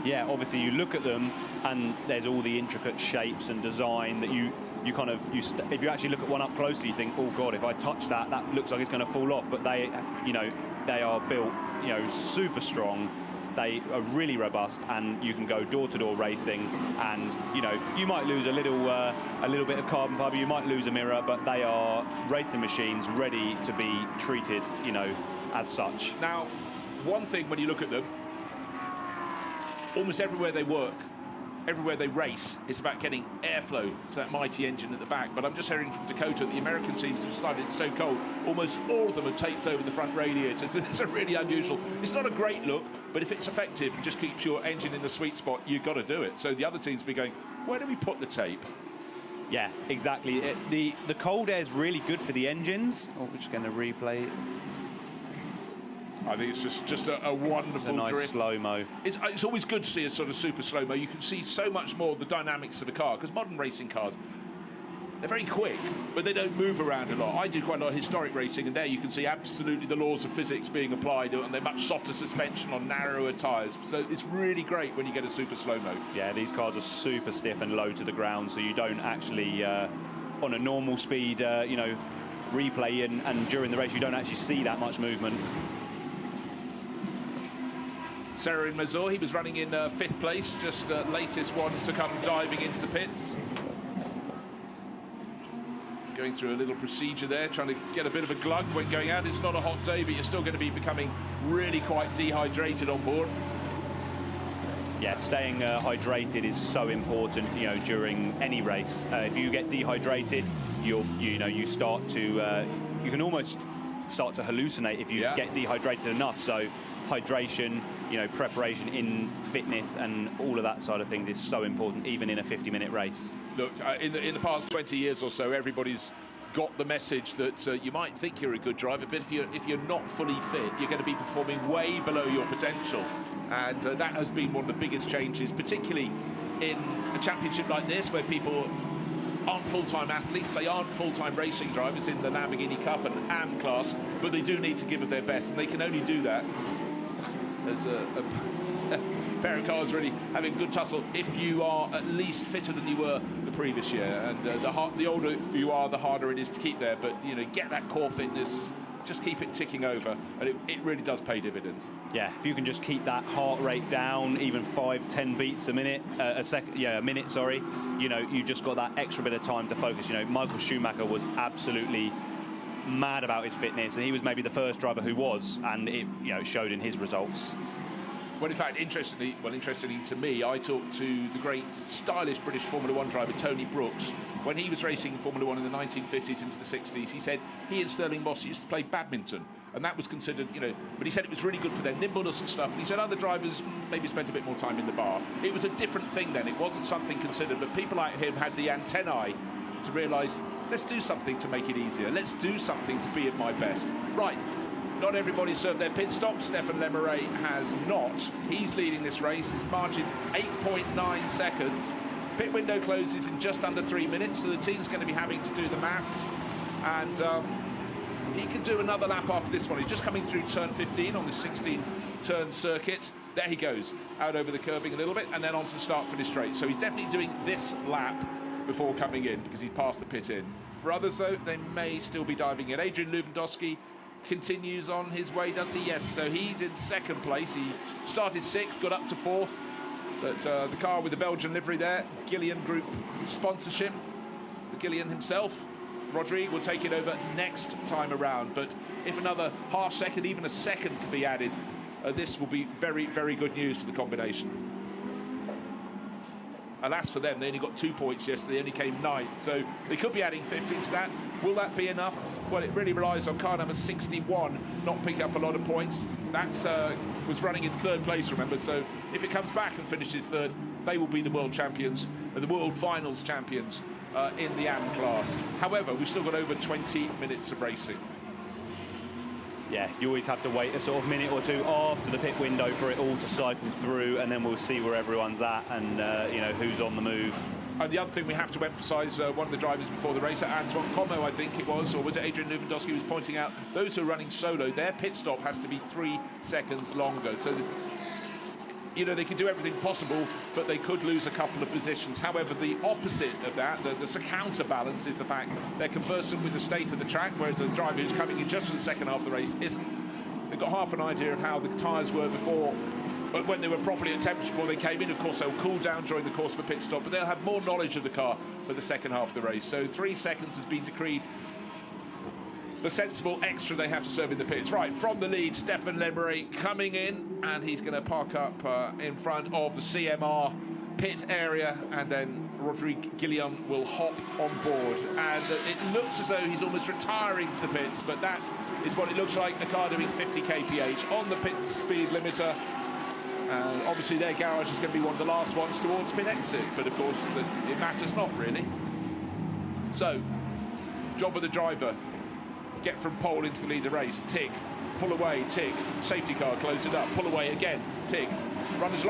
Yeah, obviously you look at them and there's all the intricate shapes and design that you if you actually look at one up closely, you think, oh God, if I touch that, that looks like it's going to fall off. But they, you know, they are built, you know, super strong. They are really robust, and you can go door-to-door racing, and, you know, you might lose a little bit of carbon fiber, you might lose a mirror, but they are racing machines ready to be treated, you know, as such. Now, one thing when you look at them, almost everywhere they work, everywhere they race, it's about getting airflow to that mighty engine at the back. But I'm just hearing from Dakota, the American teams have decided it's so cold, almost all of them are taped over the front radiators. It's a really unusual. It's not a great look, but if it's effective and just keeps your engine in the sweet spot, you've got to do it. So the other teams will be going, where do we put the tape? Yeah, exactly. The cold air is really good for the engines. Oh, we're just going to replay it. I think it's just a wonderful a nice drift. slow-mo. It's always good to see a sort of super slow-mo. You can see so much more of the dynamics of a car, because modern racing cars, they're very quick, but they don't move around a lot. I do quite a lot of historic racing, and there you can see absolutely the laws of physics being applied, and they're much softer suspension on narrower tyres. So it's really great when you get a super slow-mo. Yeah, these cars are super stiff and low to the ground, so you don't actually, on a normal speed, you know, replay and during the race, you don't actually see that much movement. Serin Mazur, he was running in 5th place, just latest one to come diving into the pits. Going through a little procedure there, trying to get a bit of a glug when going out. It's not a hot day, but you're still going to be becoming really quite dehydrated on board. Yeah, staying hydrated is so important, you know, during any race. If you get dehydrated, you start to, you can almost start to hallucinate if you get dehydrated enough. So hydration, you know, preparation in fitness and all of that side of things is so important, even in a 50-minute race. Look, in the past 20 years or so, everybody's got the message that you might think you're a good driver, but if you're not fully fit, you're going to be performing way below your potential. And that has been one of the biggest changes, particularly in a championship like this, where people aren't full-time athletes, they aren't full-time racing drivers in the Lamborghini Cup and AM class, but they do need to give it their best, and they can only do that as a pair of cars really having good tussle if you are at least fitter than you were the previous year. And the older you are, the harder it is to keep there. But, you know, get that core fitness, just keep it ticking over, and it really does pay dividends. Yeah, if you can just keep that heart rate down, even 5-10 beats a minute, a minute, sorry, you know, you just got that extra bit of time to focus. You know, Michael Schumacher was absolutely mad about his fitness, and he was maybe the first driver who was, and it showed in his results. Well, in fact, interestingly to me, I talked to the great stylish British Formula 1 driver Tony Brooks. When he was racing Formula 1 in the 1950s into the 60s, he said he and Sterling Moss used to play badminton, and that was considered, but he said it was really good for their nimbleness and stuff. And he said other drivers maybe spent a bit more time in the bar. It was a different thing then. It wasn't something considered, but people like him had the antennae to realise, let's do something to make it easier. Let's do something to be at my best. Right. Not everybody served their pit stop. Stefan Lemaire has not. He's leading this race. His margin 8.9 seconds. Pit window closes in just under 3 minutes, so the team's going to be having to do the maths. And he can do another lap after this one. He's just coming through turn 15 on the 16-turn circuit. There he goes, out over the curbing a little bit, and then onto the start-finish straight. So he's definitely doing this lap before coming in, because he's passed the pit in. For others, though, they may still be diving in. Adrian Lewandowski continues on his way, does he? Yes, so he's in second place. He started sixth, got up to fourth, but the car with the Belgian livery there, Gillian Group sponsorship, the Gillian himself, Rodrigue, will take it over next time around. But if another half second, even a second could be added, this will be very, very good news for the combination. Alas for them, they only got 2 points yesterday, they only came ninth, so they could be adding 50 to that. Will that be enough? Well, it really relies on car number 61 not picking up a lot of points. That was running in third place, remember, so if it comes back and finishes third, they will be the world champions, the world finals champions in the AM class. However, we've still got over 20 minutes of racing. Yeah, you always have to wait a sort of minute or two after the pit window for it all to cycle through, and then we'll see where everyone's at and who's on the move. And the other thing we have to emphasise, one of the drivers before the race, Antoine Comeau, I think it was, or was it Adrian Lewandowski, was pointing out those who are running solo, their pit stop has to be 3 seconds longer. So, they could do everything possible, but they could lose a couple of positions. However, the opposite of that, the counterbalance, is the fact they're conversant with the state of the track, whereas a driver who's coming in just for the second half of the race isn't. They've got half an idea of how the tyres were before, when they were properly at temperature before they came in. Of course, they'll cool down during the course of a pit stop, but they'll have more knowledge of the car for the second half of the race. So 3 seconds has been decreed the sensible extra they have to serve in the pits. Right, from the lead, Stefan Lemaire coming in, and he's going to park up in front of the CMR pit area, and then Rodrigue Gillian will hop on board. And it looks as though he's almost retiring to the pits, but that is what it looks like, a car doing 50 kph on the pit speed limiter. Obviously their garage is going to be one of the last ones towards pit exit, but of course it matters not really. So, job of the driver, get from pole into the lead of the race, tick, pull away, tick, safety car, close it up, pull away again, tick, run as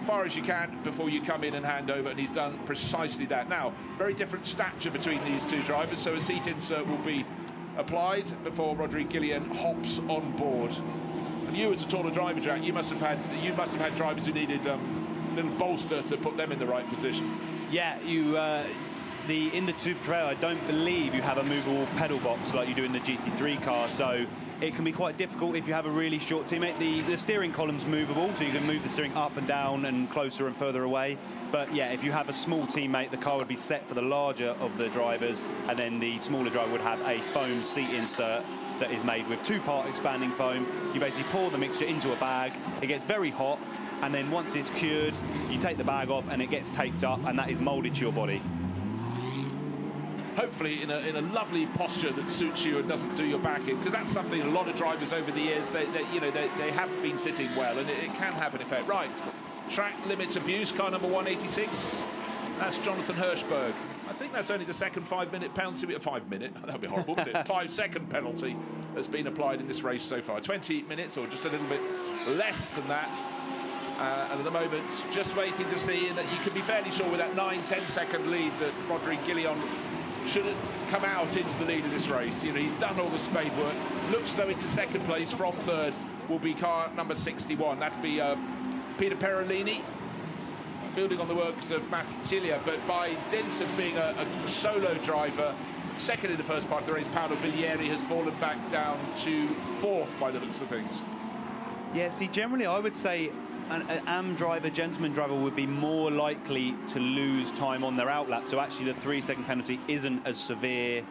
far as you can before you come in and hand over, and he's done precisely that. Now, very different stature between these two drivers, so a seat insert will be applied before Rodrigue Gillian hops on board. And you, as a taller driver, Jack, you must have had drivers who needed a little bolster to put them in the right position. Yeah, in the Trofeo, I don't believe you have a movable pedal box like you do in the GT3 car, so it can be quite difficult if you have a really short teammate. The steering column's movable, so you can move the steering up and down and closer and further away. But yeah, if you have a small teammate, the car would be set for the larger of the drivers, and then the smaller driver would have a foam seat insert that is made with 2-part expanding foam. You basically pour the mixture into a bag, it gets very hot, and then once it's cured, you take the bag off and it gets taped up, and that is molded to your body. Hopefully in a lovely posture that suits you and doesn't do your back in, because that's something a lot of drivers over the years, they haven't been sitting well, and it can have an effect. Right, track limits abuse, car number 186, that's Jonathan Hirschberg. I think that's only the second 5-minute penalty. 5 minute, that would be horrible, wouldn't it? 5-second penalty that's been applied in this race so far. 20 minutes, or just a little bit less than that. And at the moment, just waiting to see, and that you can be fairly sure with that 9-10 second lead that Rodrigue Gillian should have come out into the lead of this race. He's done all the spade work. Looks though into second place from third will be car number 61. That'll be Peter Pirelli, building on the works of Mascilia, but by dint of being a solo driver, second in the first part of the race, Paolo Biglieri has fallen back down to fourth by the looks of things. Yeah, see, generally I would say an AM driver, gentleman driver, would be more likely to lose time on their outlap, so actually the 3-second penalty isn't as severe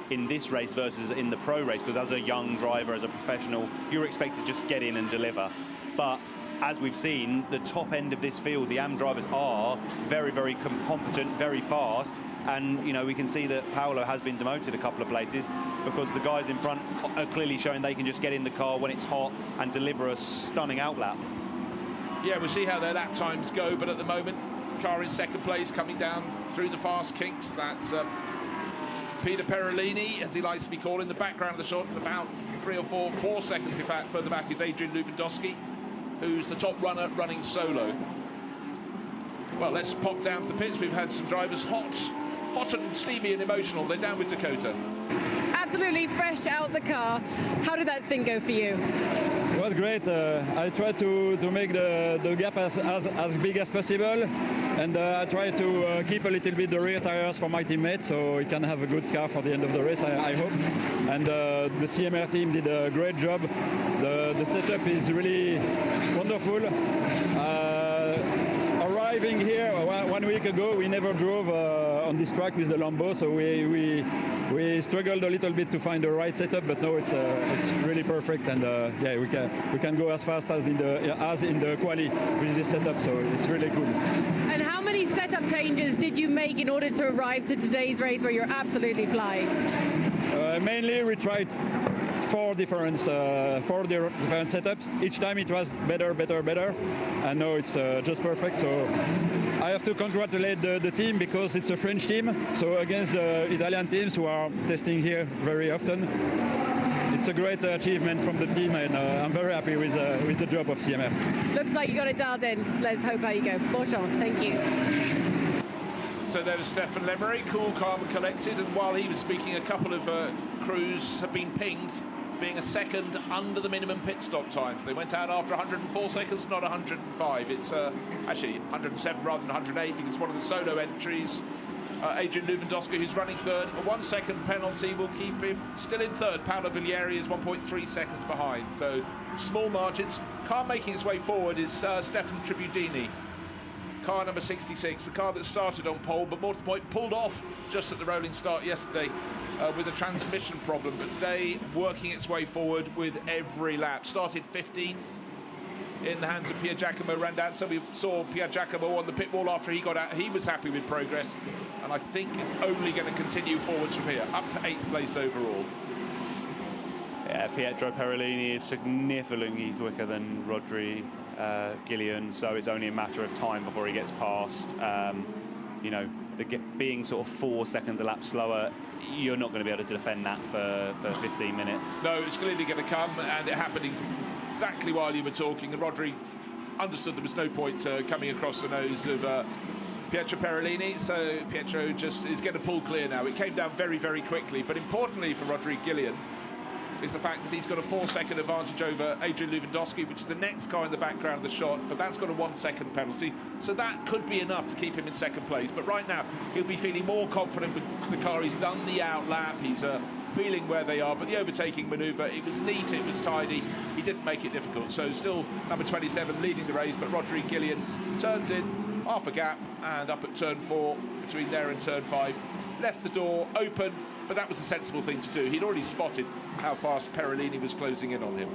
in this race versus in the pro race, because as a young driver, as a professional, you're expected to just get in and deliver. But as we've seen, the top end of this field, the AM drivers are very, very competent, very fast. And, you know, we can see that Paolo has been demoted a couple of places because the guys in front are clearly showing they can just get in the car when it's hot and deliver a stunning outlap. Yeah, we'll see how their lap times go, but at the moment, car in second place coming down through the fast kinks. That's Peter Pirelli, as he likes to be called. In the background of the shot, about 3 or 4 seconds, in fact, further back is Adrian Lewandowski, who's the top runner running solo. Well, let's pop down to the pits. We've had some drivers hot and steamy and emotional. They're down with Dakota. Absolutely fresh out the car. How did that thing go for you? It was great. I tried to make the gap as big as possible, and I tried to keep a little bit the rear tires for my teammates so we can have a good car for the end of the race, I hope. And the CMR team did a great job. The setup is really wonderful. Arriving here 1 week ago, we never drove on this track with the Lambo, so we struggled a little bit to find the right setup, but now it's really perfect, and yeah, we can go as fast as in the quali with this setup, so it's really good. And how many setup changes did you make in order to arrive to today's race where you're absolutely flying? Mainly we tried 4 different setups. Each time it was better, and now it's just perfect. So I have to congratulate the team because it's a French team. So against the Italian teams who are testing here very often, it's a great achievement from the team, and I'm very happy with the job of CMR. Looks like you got it dialed in. Let's hope how you go. Bon chance. Thank you. So there was Stefan Lemery, cool, calm and collected, and while he was speaking, a couple of crews have been pinged, being a second under the minimum pit stop times. They went out after 104 seconds, not 105. It's actually 107 rather than 108 because one of the solo entries, Adrian Lewandowski, who's running third, a 1 second penalty will keep him still in third. Paolo Biglieri is 1.3 seconds behind, so small margins. Car making its way forward is Stefan Tribudini, car number 66, the car that started on pole, but more to the point, pulled off just at the rolling start yesterday with a transmission problem, but today working its way forward with every lap. Started 15th in the hands of Pier Giacomo Randazzo. We saw Pier Giacomo on the pit wall after he got out. He was happy with progress, and I think it's only going to continue forwards from here, up to 8th place overall. Yeah, Pietro Pirelli is significantly quicker than Rodri Gillian, so it's only a matter of time before he gets past. You know, being sort of 4 seconds a lap slower, you're not going to be able to defend that for 15 minutes. No, it's clearly going to come, and it happened exactly while you were talking, and Rodri understood there was no point coming across the nose of Pietro Pirelli, so Pietro just is going to pull clear now. It came down very, very quickly, but importantly for Rodri Gillian is the fact that he's got a 4-second advantage over Adrian Lewandowski, which is the next car in the background of the shot, but that's got a 1 second penalty, so that could be enough to keep him in second place. But right now, he'll be feeling more confident with the car. He's done the outlap, he's feeling where they are, but the overtaking manoeuvre, it was neat, it was tidy, he didn't make it difficult. So still number 27 leading the race, but Rodri Gillian turns in half a gap, and up at turn 4, between there and turn 5, left the door open, but that was a sensible thing to do. He'd already spotted how fast Pirelli was closing in on him.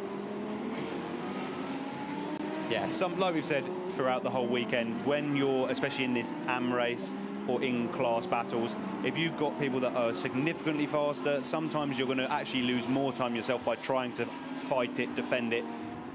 Yeah, like we've said throughout the whole weekend, when you're, especially in this AM race or in class battles, if you've got people that are significantly faster, sometimes you're going to actually lose more time yourself by trying to fight it, defend it.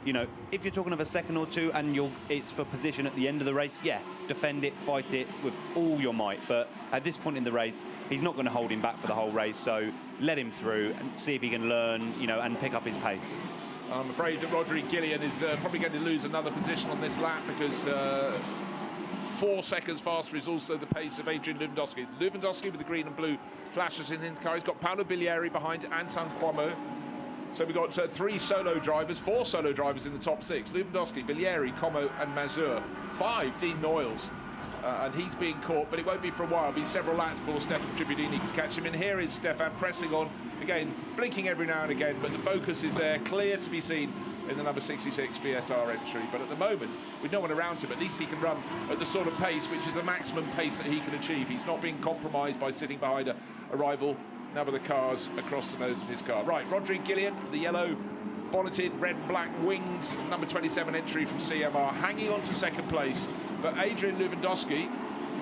You know, if you're talking of a second or two and it's for position at the end of the race, yeah, defend it, fight it with all your might. But at this point in the race, he's not going to hold him back for the whole race. So let him through and see if he can learn, you know, and pick up his pace. I'm afraid that Rodri Gillian is probably going to lose another position on this lap because 4 seconds faster is also the pace of Adrian Lewandowski. Lewandowski with the green and blue flashes in the car. He's got Paolo Biglieri behind Antoine Comeau. So we've got 4 solo drivers in the top 6. Lewandowski, Biglieri, Comeau and Mazur. 5, Dean Noyles. And he's being caught, but it won't be for a while. It'll be several laps before Stefan Tribudini can catch him. And here is Stefan pressing on, again, blinking every now and again, but the focus is there, clear to be seen in the number 66 VSR entry. But at the moment, with no one around him, at least he can run at the sort of pace which is the maximum pace that he can achieve. He's not being compromised by sitting behind a rival Now with the cars across the nose of his car. Right, Rodrigue Gillian, the yellow bonneted, red and black wings, number 27 entry from CMR, hanging on to second place. But Adrian Lewandowski,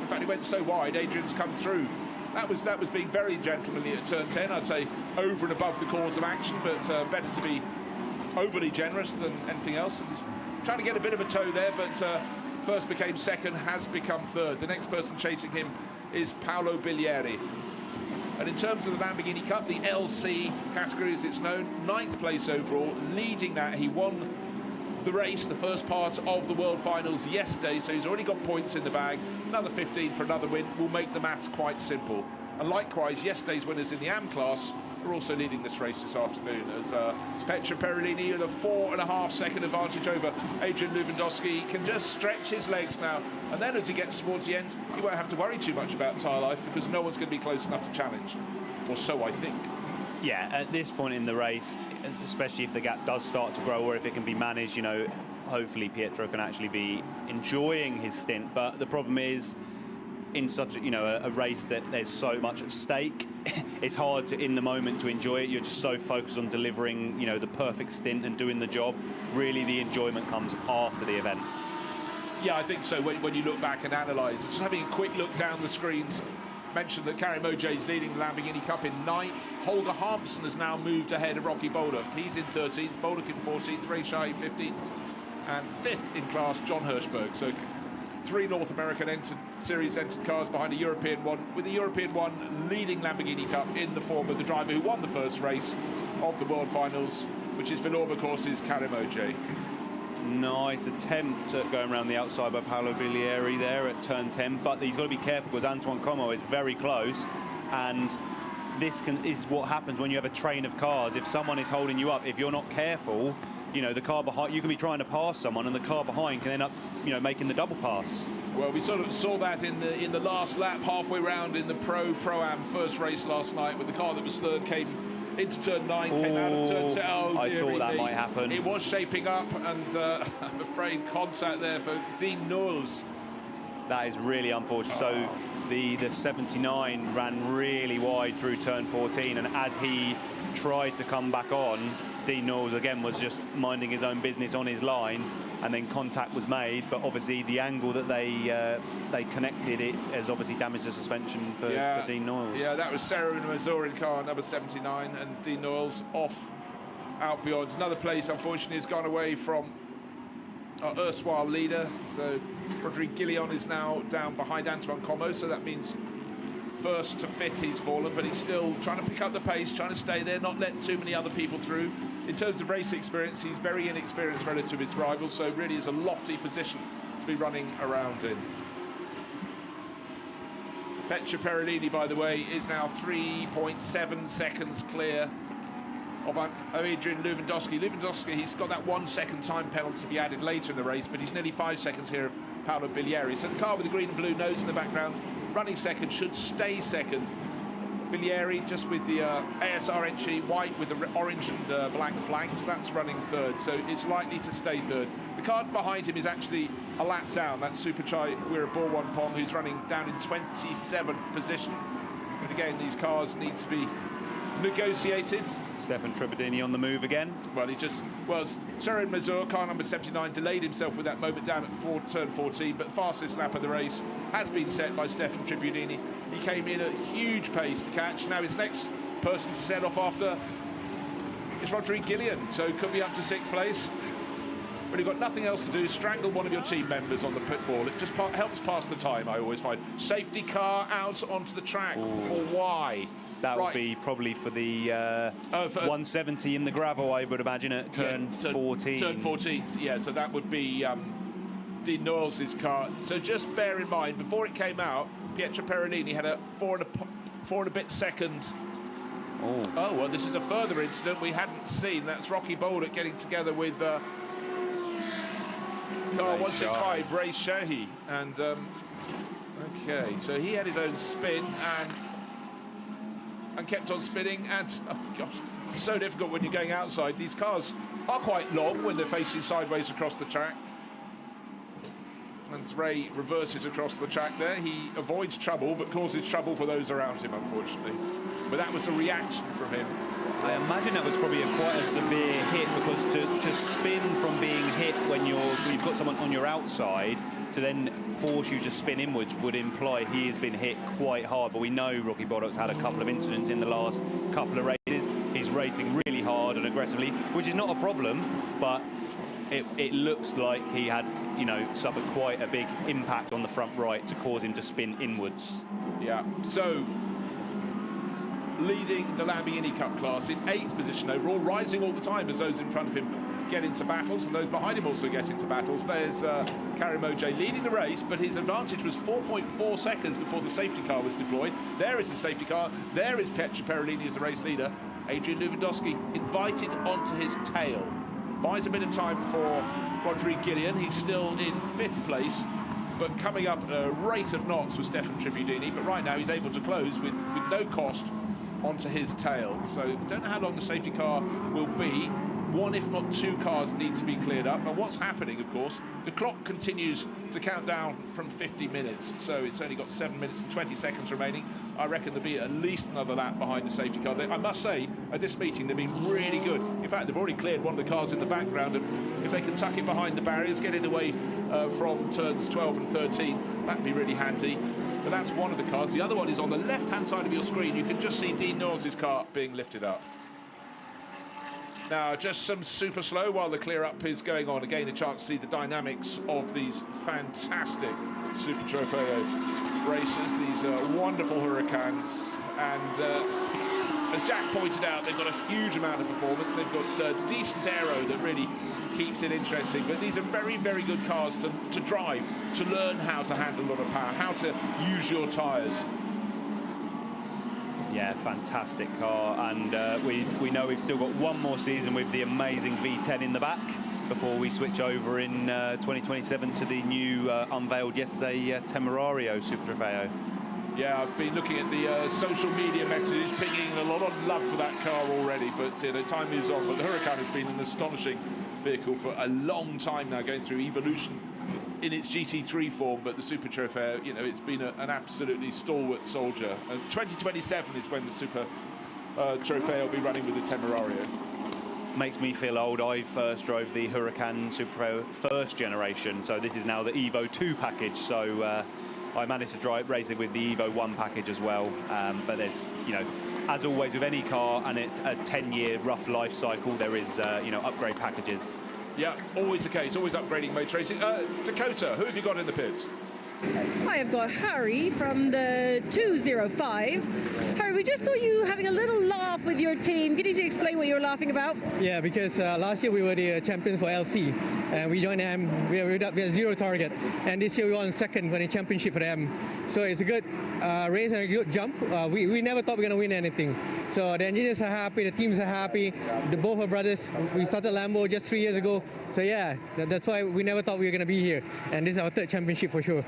in fact, he went so wide, Adrian's come through. That was being very gentlemanly at turn 10, I'd say over and above the course of action, but better to be overly generous than anything else. And he's trying to get a bit of a toe there, but first became second, has become third. The next person chasing him is Paolo Biglieri. And in terms of the Lamborghini Cup, the LC category as it's known, 9th place overall, leading that. He won the race, the first part of the World Finals yesterday, so he's already got points in the bag. Another 15 for another win will make the maths quite simple. And likewise, yesterday's winners in the AM class are also leading this race this afternoon, as Pietro Pirelli with a 4.5 second advantage over Adrian Lewandowski. Can just stretch his legs now, and then as he gets towards the end, he won't have to worry too much about tyre life because no one's going to be close enough to challenge, or so I think. Yeah, at this point in the race, especially if the gap does start to grow or if it can be managed, you know, hopefully Pietro can actually be enjoying his stint. But the problem is, in such a race that there's so much at stake, it's hard to, in the moment, to enjoy it. You're just so focused on delivering, you know, the perfect stint and doing the job. Really, the enjoyment comes after the event. Yeah, I think so. When you look back and analyse, just having a quick look down the screens, mentioned that Comeau is leading the Lamborghini Cup in 9th. Holger Hampson has now moved ahead of Rocky Bolduc. He's in 13th, Bolduc in 14th, Ray Shai 15th, and 5th in class, John Hirschberg. So 3 North American series entered cars behind a European one, with the European one leading Lamborghini Cup in the form of the driver who won the first race of the World Finals, which is Villorba Course's Comeau. Nice attempt at going around the outside by Paolo Biglieri there at turn 10, but he's got to be careful because Antoine Comeau is very close, and this is what happens when you have a train of cars. If someone is holding you up, if you're not careful, you know, the car behind, you can be trying to pass someone and the car behind can end up, you know, making the double pass. Well, we sort of saw that in the last lap, halfway round in the Pro-Am first race last night, with the car that was third came into turn 9, came out of turn 10. Oh, I thought that might happen. It was shaping up, and I'm afraid contact there for Dean Knowles. That is really unfortunate. So the 79 ran really wide through turn 14, and as he tried to come back on, Dean Knowles again was just minding his own business on his line, and then contact was made. But obviously the angle that they connected, it has obviously damaged the suspension for Dean Knowles. Yeah, that was Sarah in Missouri in car number 79, and Dean Knowles off out beyond. Another place, unfortunately, has gone away from our erstwhile leader. So Rodrigue Gillian is now down behind Antoine Comeau, so that means 1st to 5th he's fallen, but he's still trying to pick up the pace, trying to stay there, not let too many other people through. In terms of race experience, he's very inexperienced relative to his rivals, so really is a lofty position to be running around in. Pietro Pirelli, by the way, is now 3.7 seconds clear of Adrian Lewandowski. Lewandowski, he's got that 1 second time penalty to be added later in the race, but he's nearly 5 seconds here of Paolo Biglieri. So the car with the green and blue nose in the background, running second, should stay second. Biglieri just with the ASR entry, white with the orange and black flanks, that's running third, so it's likely to stay third. The car behind him is actually a lap down. That's Superchai Wiraborwanpong, who's running down in 27th position. But again, these cars need to be negotiated. Stefan Trebedini on the move again. Well, he just was. Serin Mazur, car number 79, delayed himself with that moment down at turn 14, but fastest lap of the race has been set by Stefan Trebedini. He came in at huge pace to catch. Now his next person to set off after is Rodrigue Gillian, so it could be up to 6th place. But you've got nothing else to do, strangle one of your team members on the pit wall. It just helps pass the time, I always find. Safety car out onto the track. For why? That would be probably for the 170 in the gravel, I would imagine, at turn 14. Turn 14, yeah, so that would be Dean Knowles' car. So just bear in mind, before it came out, Pietro Pirelli had a 4 and a bit second. Oh, well, this is a further incident we hadn't seen. That's Rocky Bolduc getting together with car 165, Ray Shahi. And, okay, so he had his own spin and kept on spinning, and oh gosh, so difficult when you're going outside. These cars are quite long when they're facing sideways across the track. And Ray reverses across the track there. He avoids trouble, but causes trouble for those around him, unfortunately. but that was a reaction from him. I imagine that was probably quite a severe hit, because to spin from being hit when you've got someone on your outside to then force you to spin inwards would imply he has been hit quite hard. But we know Rocky Bodok's had a couple of incidents in the last couple of races. He's racing really hard and aggressively, which is not a problem, but it looks like he had, you know, suffered quite a big impact on the front right to cause him to spin inwards. Yeah, so leading the Lamborghini Cup class in 8th position overall, rising all the time as those in front of him get into battles and those behind him also get into battles. There's Karim Oj leading the race, but his advantage was 4.4 seconds before the safety car was deployed. There is the safety car. There is Pietro Perellini as the race leader. Adrian Lewandowski invited onto his tail. Buys a bit of time for Rodrigue Gillian. He's still in 5th place, but coming up at a rate of knots with Stefan Tribudini. But right now he's able to close with no cost onto his tail. So don't know how long the safety car will be. 1, if not 2 cars need to be cleared up. And what's happening, of course, the clock continues to count down from 50 minutes. So it's only got 7 minutes and 20 seconds remaining. I reckon there'll be at least another lap behind the safety car. I must say, at this meeting, they've been really good. In fact, they've already cleared one of the cars in the background. And if they can tuck it behind the barriers, get it away from turns 12 and 13, that'd be really handy. But that's one of the cars. The other one is on the left-hand side of your screen. You can just see Dean Nors's car being lifted up. Now, just some super slow while the clear-up is going on. Again, a chance to see the dynamics of these fantastic Super Trofeo races, these wonderful Hurricanes. And as Jack pointed out, they've got a huge amount of performance. They've got decent aero that really keeps it interesting. But these are very, very good cars to drive, to learn how to handle a lot of power, how to use your tyres. Yeah, fantastic car, and we know we've still got one more season with the amazing V10 in the back before we switch over in 2027 to the new unveiled yesterday Temerario Super Trofeo. Yeah, I've been looking at the social media messages, pinging a lot of love for that car already, but you know, time moves on. But the Huracan has been an astonishing vehicle for a long time now, going through evolution in its GT3 form, but the Super Trofeo, you know, it's been an absolutely stalwart soldier. And 2027 is when the Super Trofeo will be running with the Temerario. Makes me feel old. I first drove the Huracan Super Trofeo first generation, so this is now the Evo 2 package. So I managed to race it with the Evo 1 package as well. But there's, you know, as always with any car and a 10-year rough life cycle, there is, you know, upgrade packages. Yeah, always the case, always upgrading motor racing. Dakota, who have you got in the pits? I have got Harry from the 205. Harry, we just saw you having a little laugh with your team. Can you explain what you were laughing about? Yeah, because last year we were the champions for LC, and we joined them. We had 0 target, and this year we won 2nd for the championship for them. So it's a good race and a good jump. We never thought we were going to win anything. So the engineers are happy, the teams are happy. Both our brothers, we started Lambo just 3 years ago. So yeah, that's why we never thought we were going to be here. And this is our 3rd championship for sure.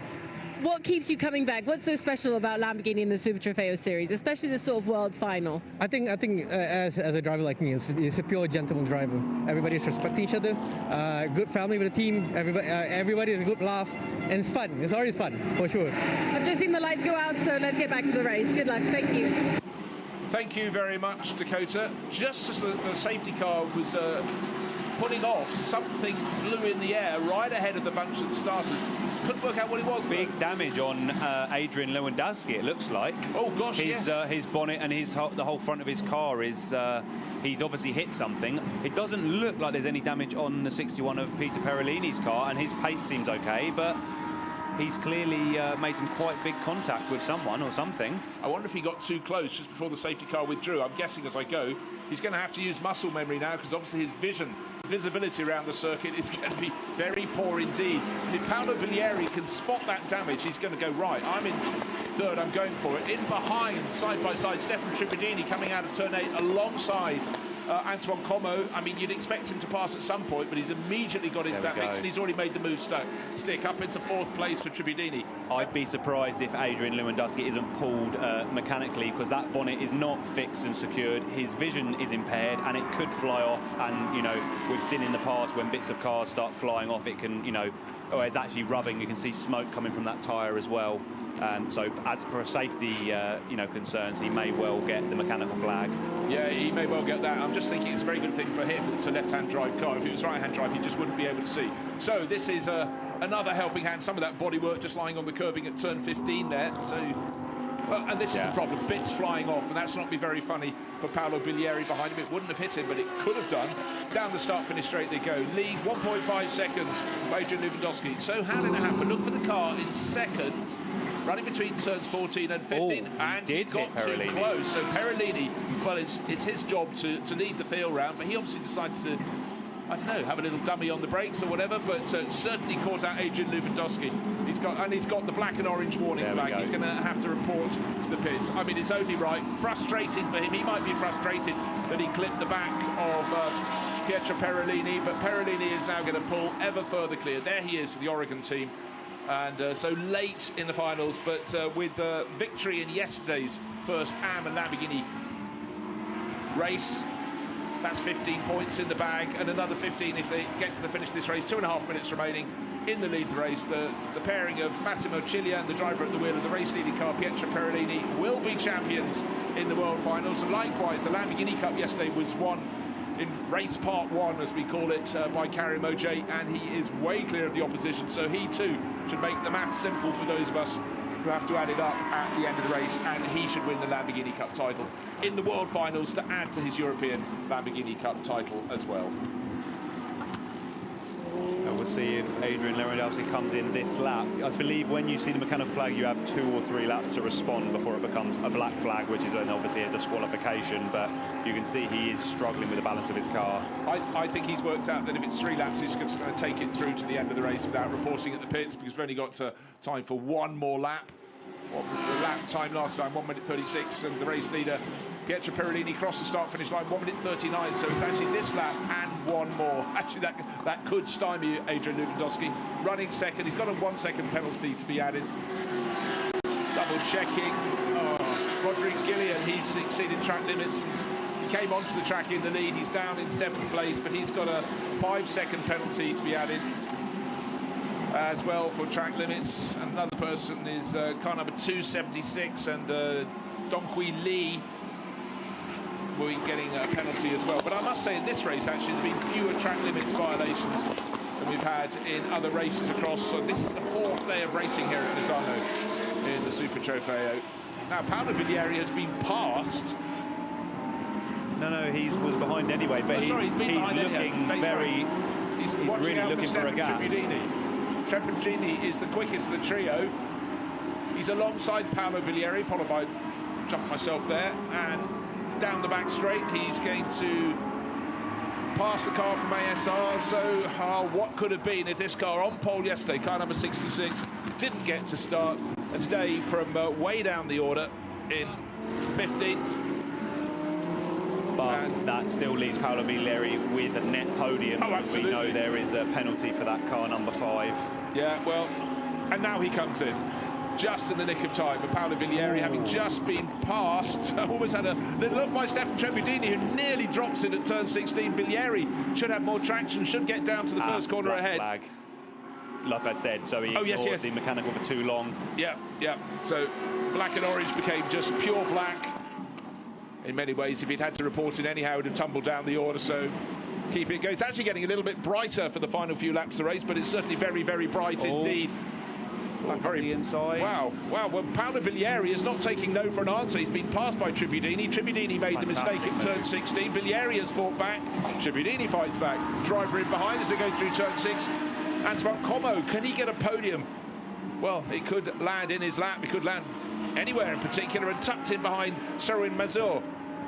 What keeps you coming back? What's so special about Lamborghini in the Super Trofeo series, especially the sort of world final? I think as a driver like me, it's a pure gentleman driver. Everybody's respecting each other. Good family with the team. Everybody has a good laugh, and it's fun. It's always fun for sure. I've just seen the lights go out, so let's get back to the race. Good luck. Thank you. Thank you very much, Dakota. Just as the safety car was putting off, something flew in the air right ahead of the bunch of starters. Couldn't work out what it was. Big damage on Adrian Lewandowski, it looks like. Oh gosh, yes. His bonnet and the whole front of his car is, he's obviously hit something. It doesn't look like there's any damage on the 61 of Peter Perellini's car, and his pace seems okay, but he's clearly made some quite big contact with someone or something. I wonder if he got too close just before the safety car withdrew. I'm guessing as I go, he's going to have to use muscle memory now, because obviously his visibility around the circuit is going to be very poor indeed. And if Paolo Biglieri can spot that damage, he's going to go, right, I'm in 3rd, I'm going for it. In behind, side by side, Stefan Tribudini coming out of turn 8 alongside Antoine Comeau. I mean, you'd expect him to pass at some point, but he's immediately got into that mix, and he's already made the move stick up into 4th place for Tribudini. I'd be surprised if Adrian Lewandowski isn't pulled mechanically, because that bonnet is not fixed and secured. His vision is impaired and it could fly off. And, you know, we've seen in the past when bits of cars start flying off, it can, you know, or it's actually rubbing. You can see smoke coming from that tyre as well. So as for a safety, you know, concerns, he may well get the mechanical flag. Yeah, he may well get that. I'm just thinking it's a very good thing for him. It's a left-hand drive car. If it was right-hand drive, he just wouldn't be able to see. So this is another helping hand. Some of that bodywork just lying on the curbing at turn 15 there. So, and this is the problem. Bits flying off, and that's not be very funny for Paolo Biglieri behind him. It wouldn't have hit him, but it could have done. Down the start-finish straight they go. Lead 1.5 seconds for Adrian Lewandowski. So how did it happen? Look for the car in second, running between turns 14 and 15, and he got too close. So Pirelli, well, it's his job to lead the field round, but he obviously decided to, I don't know, have a little dummy on the brakes or whatever, but certainly caught out Adrian Lewandowski. He's got the black and orange warning flag. He's going to have to report to the pits. I mean, it's only right. Frustrating for him. He might be frustrated that he clipped the back of Pietro Pirelli, but Pirelli is now going to pull ever further clear. There he is for the Oregon team. And so late in the finals, but with the victory in yesterday's first AM and Lamborghini race, that's 15 points in the bag, and another 15 if they get to the finish of this race. 2.5 minutes remaining in the lead race. The pairing of Massimo Cilia and the driver at the wheel of the race-leading car, Pietro Pirelli, will be champions in the World Finals. And likewise, the Lamborghini Cup yesterday was won in race part one, as we call it, by Karim Oj, and he is way clear of the opposition, so he too should make the maths simple for those of us who have to add it up at the end of the race, and he should win the Lamborghini Cup title in the World Finals to add to his European Lamborghini Cup title as well. We'll see if Adrian Lewandowski comes in this lap. I believe when you see the mechanical flag, you have 2 or 3 laps to respond before it becomes a black flag, which is then obviously a disqualification, but you can see he is struggling with the balance of his car. I think he's worked out that if it's 3 laps, he's just going to take it through to the end of the race without reporting at the pits, because we've only got time for 1 more lap. What was the lap time last time? 1 minute 36, and the race leader Pietro Pirelli crossed the start-finish line 1 minute 39, so it's actually this lap and 1 more. Actually, that could stymie Adrian Lewandowski. Running second, he's got a 1 second penalty to be added. Double checking. Rodrigue Gillian, he's exceeded track limits. He came onto the track in the lead. He's down in 7th place, but he's got a 5 second penalty to be added as well for track limits. Another person is car number 276, and Donghui Li will be getting a penalty as well. But I must say, in this race, actually, there have been fewer track limits violations than we've had in other races across. So this is the 4th day of racing here at Misano in the Super Trofeo. Now, Paolo Biglieri has been passed. No, he was behind anyway, but he's looking very... He's really looking for a gap. Trepidini is the quickest of the trio. He's alongside Paolo Biglieri, followed by, jumped myself there, and down the back straight, he's going to pass the car from ASR. So what could have been if this car on pole yesterday, car number 66, didn't get to start, and today from way down the order in 15th. But that still leaves Paolo Biglieri with a net podium. Oh, absolutely. We know there is a penalty for that car number 5. Yeah, well, and now he comes in just in the nick of time. But Paolo Biglieri, having just been passed, almost had a little look by Stefan Trepidini, who nearly drops it at turn 16. Biglieri should have more traction, should get down to the first corner ahead. Flag. Like I said, so he ignored the mechanical for too long. Yeah. So black and orange became just pure black. In many ways, if he'd had to report it anyhow, it would have tumbled down the order, so keep it going. It's actually getting a little bit brighter for the final few laps of the race, but it's certainly very, very bright indeed. Very inside. Wow. Well, Paolo Biglieri is not taking no for an answer. He's been passed by Trepidini. Trepidini made the mistake at turn 16. Biglieri has fought back. Trepidini fights back. Driver in behind as they go through turn 6. Antoine Comeau, can he get a podium? Well, it could land in his lap. It could land anywhere in particular, and tucked in behind Serwin Mazur.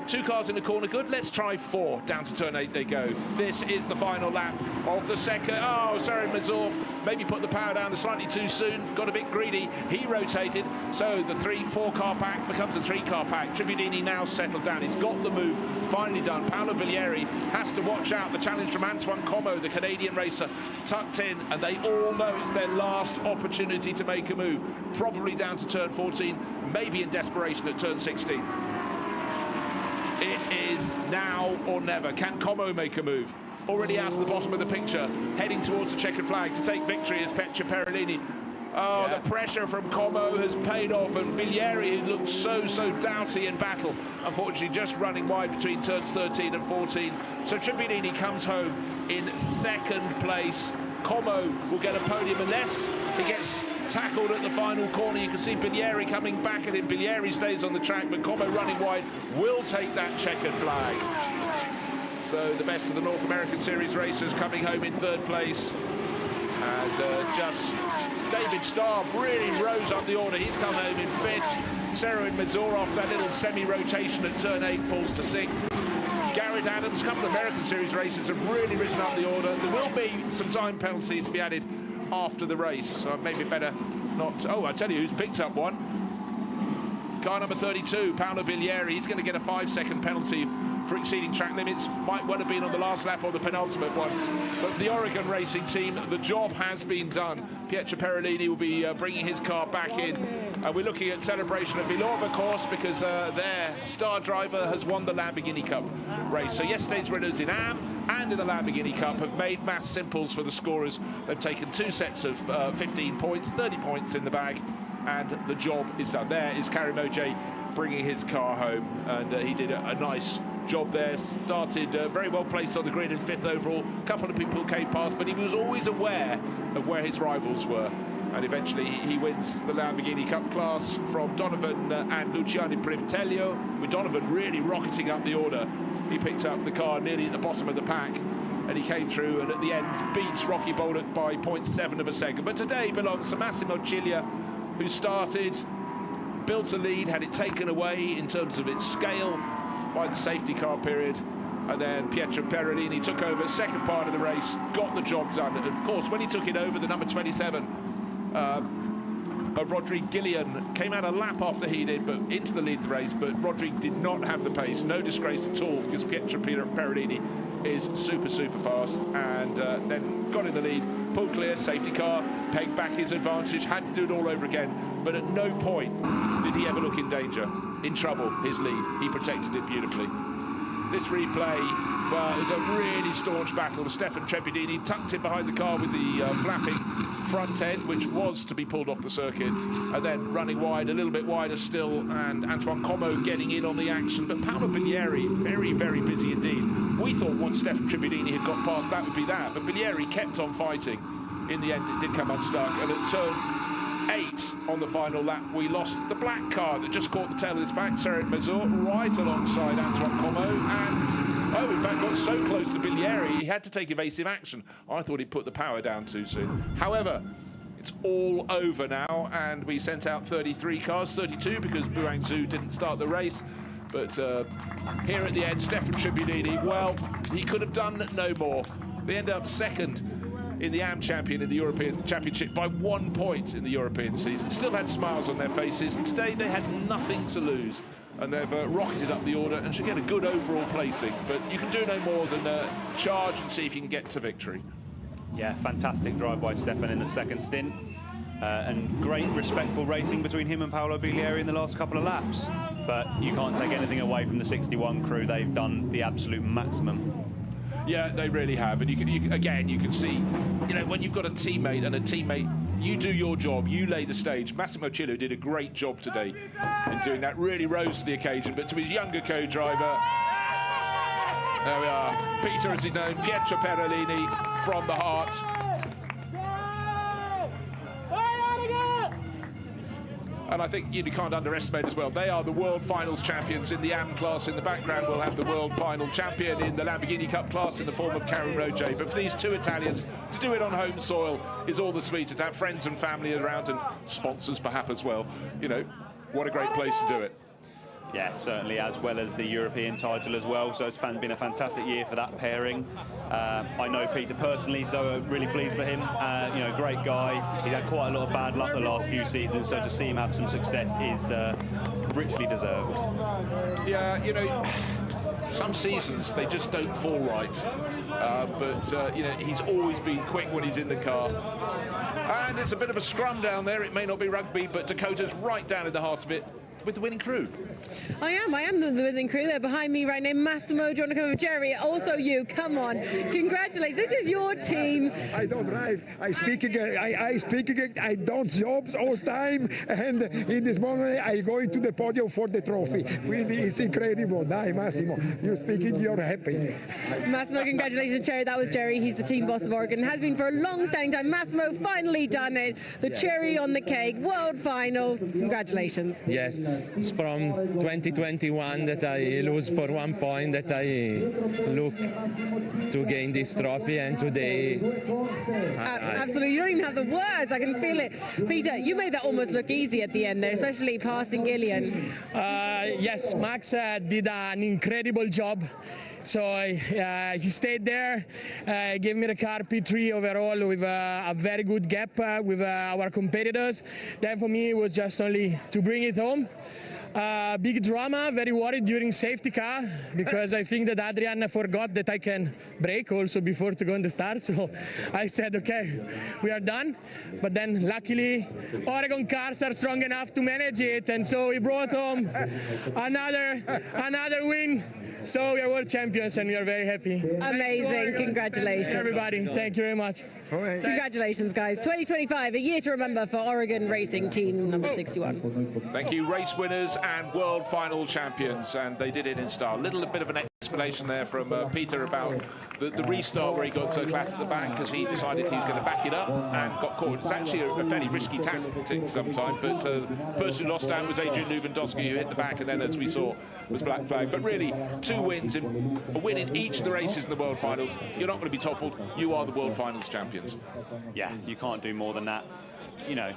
2 cars in the corner, good. Let's try 4. Down to turn 8 they go. This is the final lap of the second. Oh, sorry, Mazur maybe put the power down slightly too soon. Got a bit greedy. He rotated, so the 4 car pack becomes a 3 car pack. Tribudini now settled down. He's got the move finally done. Paolo Biglieri has to watch out. The challenge from Antoine Comeau, the Canadian racer, tucked in, and they all know it's their last opportunity to make a move. Probably down to turn 14, maybe in desperation at turn 16. It is now or never. Can Comeau make a move? Already out of the bottom of the picture, heading towards the checkered flag to take victory is Pietro Pirelli. Oh, yeah. The pressure from Comeau has paid off, and Biglieri, who looked so doughty in battle, unfortunately just running wide between turns 13 and 14. So Tribudini comes home in 2nd place. Comeau will get a podium unless he gets tackled at the final corner. You can see Biglieri coming back at him. Biglieri stays on the track, but Comeau running wide will take that checkered flag. So the best of the North American Series racers coming home in 3rd place. And just David Starr really rose up the order. He's come home in 5th. Seroin Mazur, after that little semi-rotation at turn 8, falls to 6th. Garrett Adams, a couple of American Series races have really risen up the order. There will be some time penalties to be added after the race, so maybe better not. Oh, I tell you who's picked up one. Car number 32, Paolo Biglieri. He's going to get a 5-second penalty for exceeding track limits. Might well have been on the last lap or the penultimate one. But for the Oregon racing team, the job has been done. Pietro Pirelli will be bringing his car back in. And we're looking at celebration at Villorba, of course, because their star driver has won the Lamborghini Cup race. So yesterday's winners in AM and in the Lamborghini Cup have made mass simples for the scorers. They've taken 2 sets of 15 points, 30 points in the bag, and the job is done. There is Karim Oj bringing his car home, and he did a nice job there. Started very well placed on the grid in 5th overall. A couple of people came past, but he was always aware of where his rivals were. And eventually he wins the Lamborghini Cup class from Donovan and Luciano Privitello, with Donovan really rocketing up the order. He picked up the car nearly at the bottom of the pack, and he came through and at the end beats Rocky Boldt by 0.7 of a second. But today belongs to Massimo Ciglia, who started, built a lead, had it taken away in terms of its scale by the safety car period, and then Pietro Pirelli took over 2nd part of the race, got the job done. And of course, when he took it over, the number 27 of Rodrigue Gillian came out a lap after he did, but into the lead of the race. But Rodrigue did not have the pace, no disgrace at all, because Pietro Pirelli is super fast, and then got in the lead, pulled clear, safety car, pegged back his advantage, had to do it all over again, but at no point did he ever look in danger, in trouble. His lead, he protected it beautifully. This replay, well, it was a really staunch battle with Stefan Tribudini tucked in behind the car with the flapping front end, which was to be pulled off the circuit, and then running wide, a little bit wider still, and Antoine Comeau getting in on the action. But Paolo Biglieri, very busy indeed. We thought once Stefan Tribudini had got past, that would be that, but Biglieri kept on fighting. In the end, it did come unstuck, and at turn 8 on the final lap, we lost the black car that just caught the tail of this back, Seroin Mazur, right alongside Antoine Comeau, and, oh, in fact, got so close to Biglieri, he had to take evasive action. I thought he'd put the power down too soon. However, it's all over now, and we sent out 33 cars, 32 because Buang Zhu didn't start the race. But here at the end, Stefan Tribudini, well, he could have done no more. They end up 2nd in the AM champion in the European Championship by 1 point in the European season. Still had smiles on their faces, and today they had nothing to lose, and they've rocketed up the order and should get a good overall placing. But you can do no more than charge and see if you can get to victory. Yeah, fantastic drive by Stefan in the 2nd stint, and great respectful racing between him and Paolo Biglieri in the last couple of laps. But you can't take anything away from the 61 crew. They've done the absolute maximum. Yeah, they really have, and you can see, you know, when you've got a teammate, and a teammate, you do your job, you lay the stage. Massimo Ciglia did a great job today in doing that, really rose to the occasion. But to his younger co-driver, there we are, Peter, as he's known, Pietro Pirelli from the heart. And I think you can't underestimate as well, they are the World Finals champions in the AM class. In the background, we'll have the World Final champion in the Lamborghini Cup class in the form of Karim Oj. But for these 2 Italians, to do it on home soil is all the sweeter, to have friends and family around, and sponsors perhaps as well. You know, what a great place to do it. Yeah, certainly, as well as the European title as well. So it's been a fantastic year for that pairing. I know Peter personally, so really pleased for him. You know, great guy. He's had quite a lot of bad luck the last few seasons, so to see him have some success is richly deserved. Yeah, you know, some seasons they just don't fall right. But you know, he's always been quick when he's in the car. And it's a bit of a scrum down there. It may not be rugby, but Dakota's right down in the heart of it with the winning crew. I am the winning crew. They're behind me right now. Massimo, do you want to come over? Jerry, also you. Come on. Congratulations. This is your team. I don't drive. I speak again. I don't jobs all time. And in this moment, I go into the podium for the trophy. Really, it's incredible. Dai, Massimo. You're speaking, you're happy. Massimo, congratulations, Jerry. That was Jerry. He's the team boss of Oregon. Has been for a long-standing time. Massimo finally done it. The cherry on the cake. World final. Congratulations. Yes, it's from 2021 that I lose for 1 point, that I look to gain this trophy, and today absolutely, you don't even have the words. I can feel it. Peter, you made that almost look easy at the end there, especially passing Gillian. Yes, Max did an incredible job. So he stayed there, gave me the car P3 overall with a very good gap with our competitors. Then for me it was just only to bring it home. Big drama, very worried during safety car, because I think that Adrian forgot that I can brake also before to go on the start. So I said, okay, we are done. But then luckily Oregon cars are strong enough to manage it, and so we brought home another win. So we are world champions and we are very happy. Amazing, congratulations. Everybody, thank you very much. Congratulations, guys. 2025, a year to remember for Oregon Racing Team number 61. Thank you, race winners and world final champions, and they did it in style. Little bit of an explanation there from Peter about the restart where he got Klatt at the back because he decided he was going to back it up and got caught. It's actually a fairly risky tactic sometimes, but the person who lost out was Adrian Lewandowski, who hit the back, and then, as we saw, was black flag. But really, 2 wins, a win in each of the races in the world finals. You're not going to be toppled. You are the world finals champions. Yeah, you can't do more than that. You know,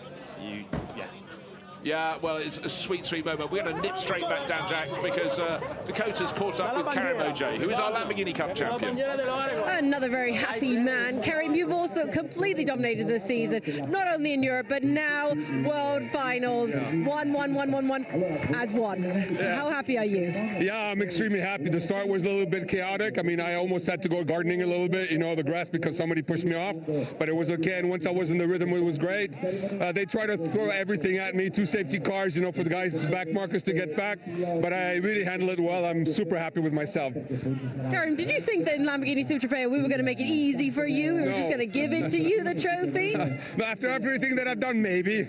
Yeah, well, it's a sweet, sweet moment. We're going to nip straight back down, Jack, because Dakota's caught up with Karim Ojay, who is our Lamborghini Cup champion. Another very happy man. Karim, you've also completely dominated this season, not only in Europe, but now world finals. 1-1-1-1-1 as one. How happy are you? Yeah, I'm extremely happy. The start was a little bit chaotic. I mean, I almost had to go gardening a little bit, you know, the grass, because somebody pushed me off. But it was okay, and once I was in the rhythm, it was great. They tried to throw everything at me, 2 safety cars, you know, for the guys, the back markers to get back. But I really handled it well. I'm super happy with myself. Karim, did you think that in Lamborghini Super Trofeo we were going to make it easy for you? We were just going to give it to you, the trophy? After everything that I've done, maybe.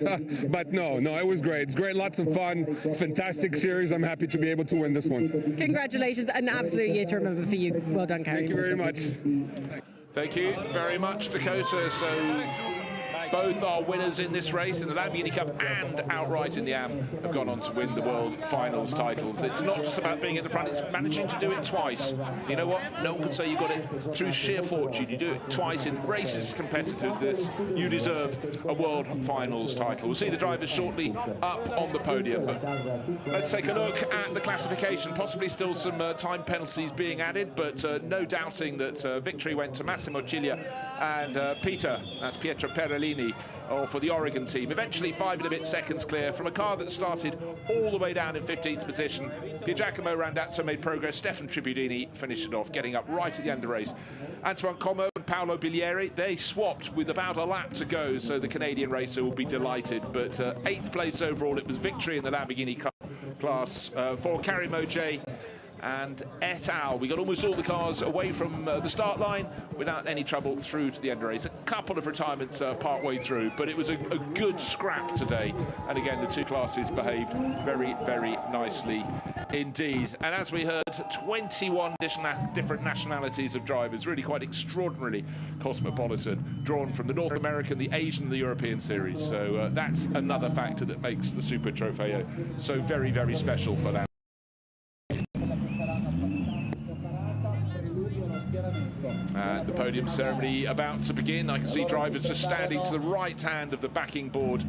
But no, it was great. It's great, lots of fun, fantastic series. I'm happy to be able to win this one. Congratulations, an absolute year to remember for you. Well done, Karim. Thank you very much. Thank you very much, Dakota. So both our winners in this race, in the Lamborghini Cup and outright in the AM, have gone on to win the World Finals titles. It's not just about being at the front, it's managing to do it twice. You know what? No one can say you got it through sheer fortune. You do it twice in races competitiveness. You deserve a World Finals title. We'll see the drivers shortly up on the podium. But let's take a look at the classification. Possibly still some time penalties being added, but no doubting that victory went to Massimo Ciglia and Peter, that's Pietro Pirelli, for the Oregon team. Eventually 5 and a bit seconds clear from a car that started all the way down in 15th position. Giacomo Randazzo made progress. Stefan Tribudini finished it off, getting up right at the end of the race. Antoine Comeau and Paolo Biglieri, they swapped with about a lap to go, so the Canadian racer will be delighted. But 8th place overall, it was victory in the Lamborghini Cup class for Karim Ojay and et al. We got almost all the cars away from the start line without any trouble through to the end of the race. A couple of retirements part way through, but it was a good scrap today. And again, the 2 classes behaved very, very nicely indeed. And as we heard, 21 different nationalities of drivers, really quite extraordinarily cosmopolitan, drawn from the North American, the Asian and the European series. So that's another factor that makes the Super Trofeo so very, very special for them. The podium ceremony about to begin. I can see drivers just standing to the right hand of the backing board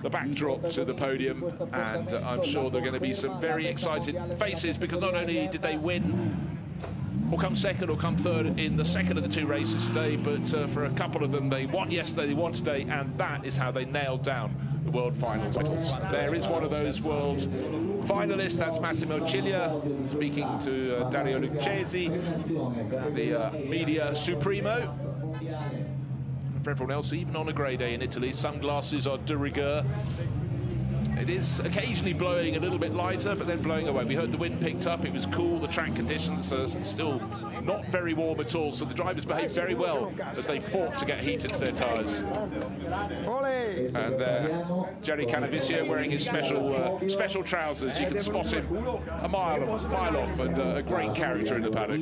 the backdrop to the podium, and I'm sure there are going to be some very excited faces, because not only did they win or come second or come third in the second of the two races today, but for a couple of them, they won yesterday, they won today, and that is how they nailed down the World Finals titles. There is one of those World finalists, that's Massimo Ciglia, speaking to Dario Lucchesi, the media supremo. For everyone else, even on a grey day in Italy, sunglasses are de rigueur. It is occasionally blowing a little bit lighter, but then blowing away. We heard the wind picked up, it was cool, the track conditions are still not very warm at all, so the drivers behaved very well as they fought to get heat into their tyres. And Jerry Canavisio wearing his special trousers. You can spot him a mile off, and a great character in the paddock.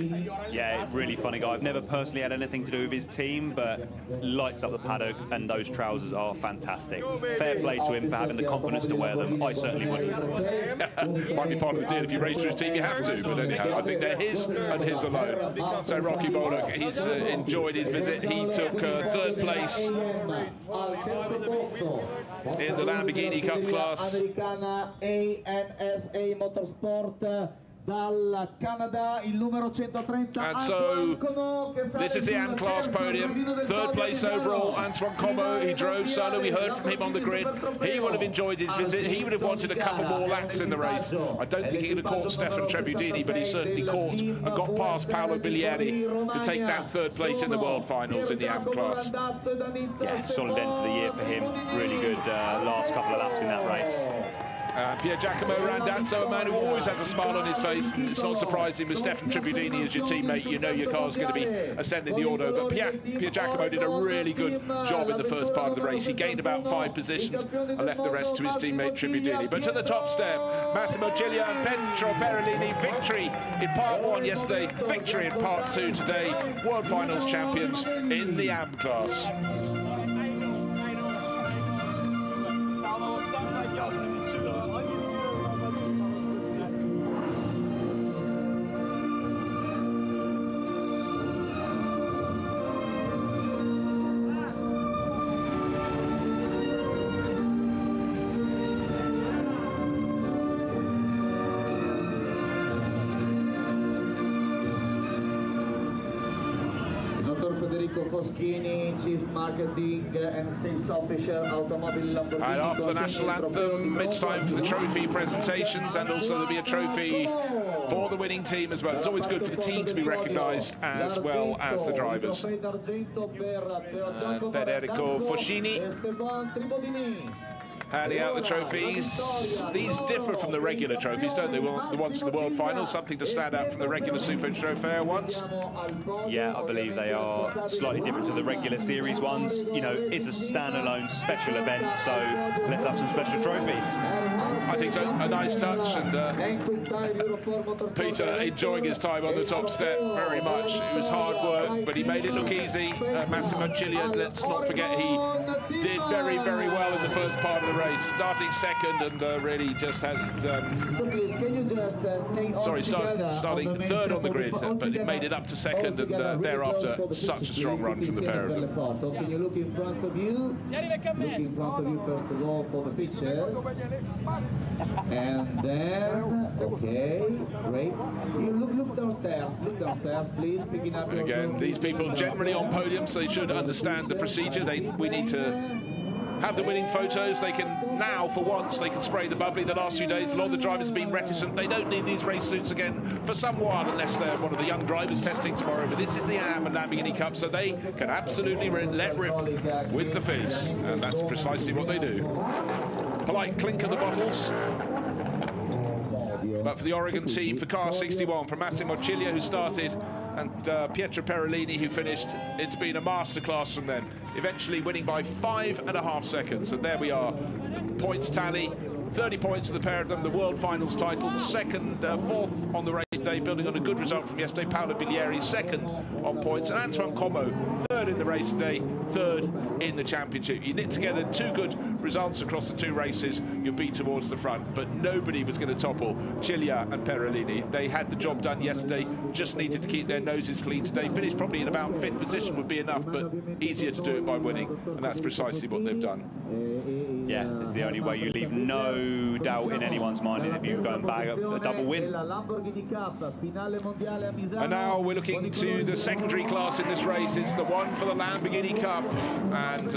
Yeah, really funny guy. I've never personally had anything to do with his team, but lights up the paddock, and those trousers are fantastic. Fair play to him for having the confidence to wear them. I certainly wouldn't. Might be part of the deal. If you race for his team, you have to, but anyhow, I think they're his and his alone. So Rocky Bollock, he's enjoyed his visit. He took third place in the Lamborghini Cup class. And so this is the AM class podium. Third place overall, Antoine Comeau. He drove solo. We heard from him on the grid. He would have enjoyed his visit. He would have wanted a couple more laps in the race. I don't think he could have caught Stefan Trebudini, but he certainly caught and got past Paolo Biglieri to take that third place in the World Finals in the AM class. Yeah, solid end to the year for him. Really good last couple of laps in that race. Pier Giacomo Randazzo, a man who always has a smile on his face. It's not surprising with Stefan Trebudini as your teammate, you know your car's going to be ascending the order. But Pier Giacomo did a really good job in the first part of the race. He gained about 5 positions and left the rest to his teammate Trebudini. But to the top step, Massimo Ciglia and Pietro Pirelli. Victory in part 1 yesterday, victory in part 2 today. World Finals champions in the AM class. Chief Marketing and Sales Officer, Automobile Lamborghini. And after the national anthem, it's time for the trophy presentations, and also there'll be a trophy for the winning team as well. It's always good for the team to be recognised as well as the drivers. Federico Foscini handing out the trophies. These differ from the regular trophies, don't they? Well, the ones in the World Finals, something to stand out from the regular Super Trofeo ones. Yeah, I believe they are slightly different to the regular series ones. You know, it's a standalone special event, so let's have some special trophies. I think so. A nice touch, and Peter enjoying his time on the top step very much. It was hard work, but he made it look easy. Massimo Ciglia, let's not forget, he did very, very well in the first part of the race, starting second, and really just had starting third on the grid, but it made it up to second, and thereafter such a strong run from the pair of them. Can you look in front of you? Look in front of you first of all for the pictures, and then okay, great. You look downstairs, please, picking up your again trophy. These people generally on podiums, so they should understand the procedure. We need to have the winning photos. They can now, for once, they can spray the bubbly. The last few days, a lot of the drivers have been reticent. They don't need these race suits again for some while, unless they're one of the young drivers testing tomorrow. But this is the AM and Lamborghini Cup, so they can absolutely let rip with the fizz, and that's precisely what they do. Polite clink of the bottles. But for the Oregon team, for car 61, from Massimo Ciglia, who started, and Pietro Pirelli, who finished, it's been a masterclass from them, eventually winning by 5.5 seconds. And there we are, points tally, 30 points for the pair of them, the World Finals title, the fourth on the race day, building on a good result from yesterday. Paolo Biglieri, second on points, and Antoine Comeau, third in the race today, third in the championship. You knit together 2 good results across the 2 races, you'll be towards the front, but nobody was going to topple Ciglia and Pirelli. They had the job done yesterday, just needed to keep their noses clean today. Finished probably in about 5th position would be enough, but easier to do it by winning, and that's precisely what they've done. yeah, this is the only way you leave no doubt in anyone's mind is if you go and bag a double win. And now we're looking to the secondary class in this race. It's the one for the Lamborghini Cup, and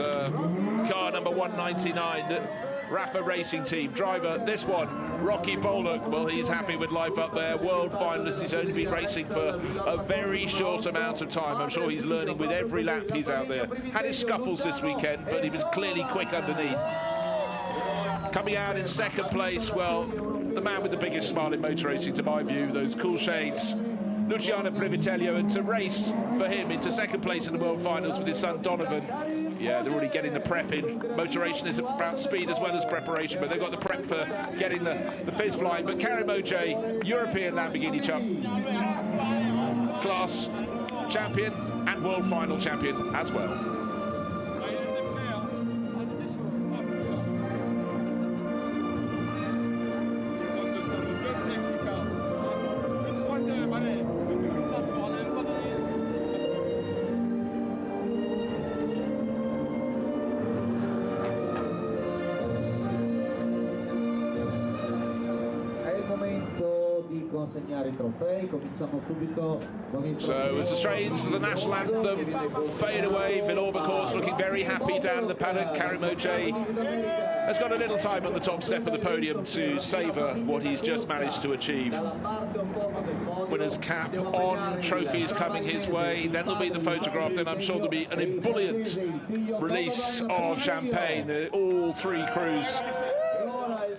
car number 199. Rafa Racing Team driver, this one, Rocky Bollock. Well, he's happy with life up there. World finalist. He's only been racing for a very short amount of time. I'm sure he's learning with every lap he's out there. Had his scuffles this weekend, but he was clearly quick underneath. Coming out in second place, well, the man with the biggest smile in motor racing, to my view, those cool shades, Luciano Privitello, and to race for him into second place in the World Finals with his son Donovan. Yeah, they're already getting the prep in. Motoration is about speed as well as preparation, but they've got the prep for getting the fizz flying. But Karim Oj, European Lamborghini Cup class champion and World Final champion as well. So as the strains of the national anthem fade away, Villorba looking very happy down in the paddock. Karim Oj has got a little time on the top step of the podium to savour what he's just managed to achieve. Winner's cap on, trophies coming his way, then there'll be the photograph, then I'm sure there'll be an ebullient release of champagne. All three crews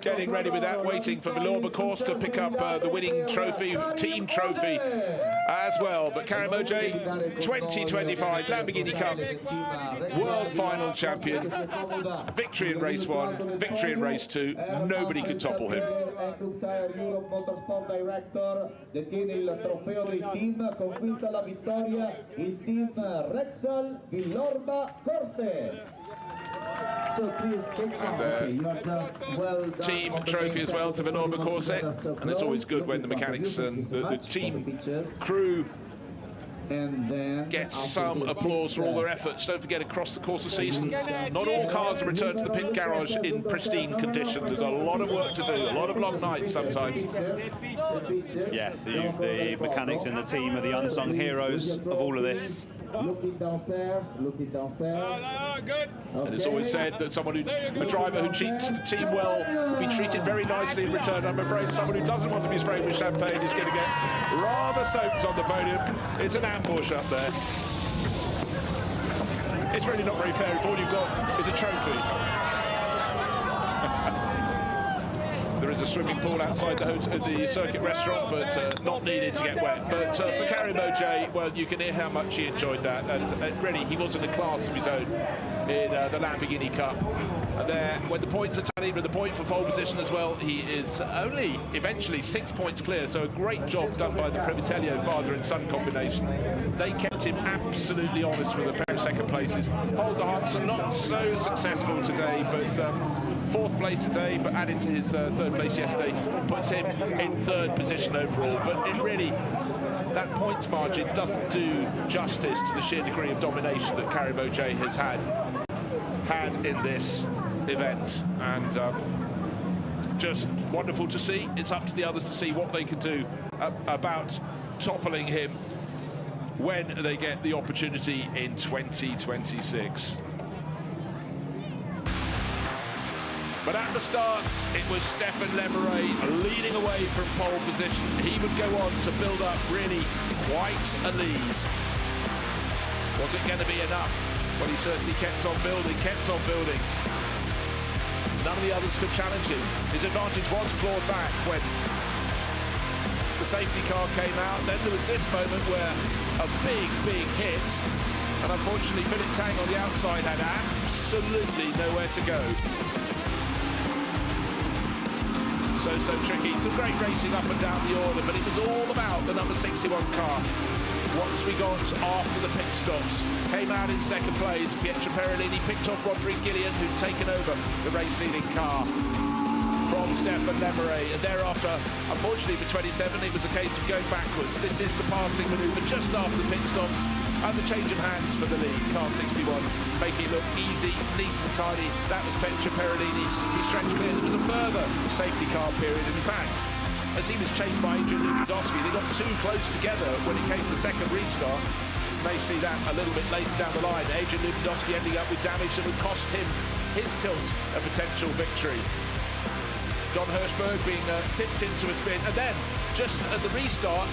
getting ready with that, waiting for Villorba to pick up the winning trophy, team trophy as well. But Karim Oj, 2025 Lamborghini Cup World Final champion. Victory in race 1, victory in race 2. Nobody could topple him. So please, team trophy as well to Villorba Corset, and it's always good when the mechanics and the team crew get some applause for all their efforts. Don't forget, across the course of the season, not all cars are returned to the pit garage in pristine condition. There's a lot of work to do, a lot of long nights sometimes. Yeah, the mechanics in the team are the unsung heroes of all of this. Looking downstairs. Good. And it's always said that a driver who treats the team well will be treated very nicely in return. I'm afraid someone who doesn't want to be sprayed with champagne is going to get rather soaked on the podium. It's an ambush up there. It's really not very fair if all you've got is a trophy. There is a swimming pool outside the circuit restaurant, but not needed to get wet. But for Karim Oj, well, you can hear how much he enjoyed that. And really, he was in a class of his own in the Lamborghini Cup. And there, when the points are tallied with the point for pole position as well, he is only eventually 6 points clear. So a great job done by the Privitello father and son combination. They kept him absolutely honest with a pair of second places. Holger Hansson not so successful today, but fourth place today, but added to his third place yesterday, puts him in third position overall. But it really, that points margin doesn't do justice to the sheer degree of domination that Karim Oj has had in this event, and just wonderful to see. It's up to the others to see what they can do about toppling him when they get the opportunity in 2026. But at the starts, it was Stefan Lemeray leading away from pole position. He would go on to build up really quite a lead. Was it going to be enough? Well, he certainly kept on building. None of the others could challenge him. His advantage was clawed back when the safety car came out. Then there was this moment where a big hit. And unfortunately, Philip Tang on the outside had absolutely nowhere to go. So tricky. Some great racing up and down the order, but it was all about the number 61 car. Once we got after the pit stops, came out in second place. Pietro Pirelli picked off Rodrigue Gillian, who'd taken over the race-leading car from Stefan Lemeray. And thereafter, unfortunately for 27, it was a case of going backwards. This is the passing manoeuvre just after the pit stops. And the change of hands for the lead, car 61, making it look easy, neat and tidy. That was Pirelli. He stretched clear. There was a further safety car period. In fact, as he was chased by Adrian Lewandowski, they got too close together when it came to the second restart. You may see that a little bit later down the line. Adrian Lewandowski ending up with damage that would cost him his tilt a potential victory. John Hirschberg being tipped into a spin, and then just at the restart,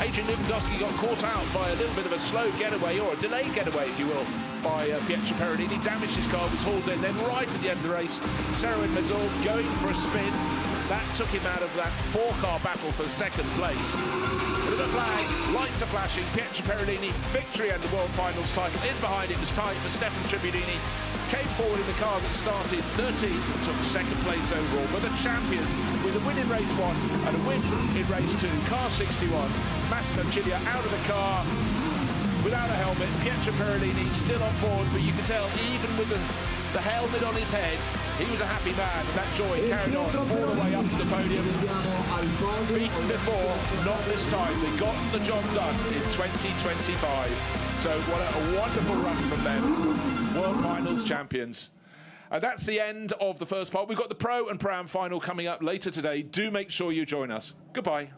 Adrian Lewandowski got caught out by a little bit of a slow getaway, or a delayed getaway, if you will, by Pirelli. He damaged his car, was hauled in. Then right at the end of the race, Serwin Mazur going for a spin. That took him out of that four-car battle for second place. With a flag, lights are flashing, Pirelli, victory and the World Finals title. In behind it was time for Stefan Tribunini. Came forward in the car that started 13th and took second place overall. But the champions with a win in race 1 and a win in race 2. Car 61, Massimo Cilia out of the car without a helmet. Pirelli still on board, but you can tell even with the helmet on his head, he was a happy man, and that joy carried on all the way up to the podium. Beaten before, not this time. They got the job done in 2025. So what a wonderful run from them. World Finals champions. And that's the end of the first part. We've got the Pro and Pro-Am final coming up later today. Do make sure you join us. Goodbye.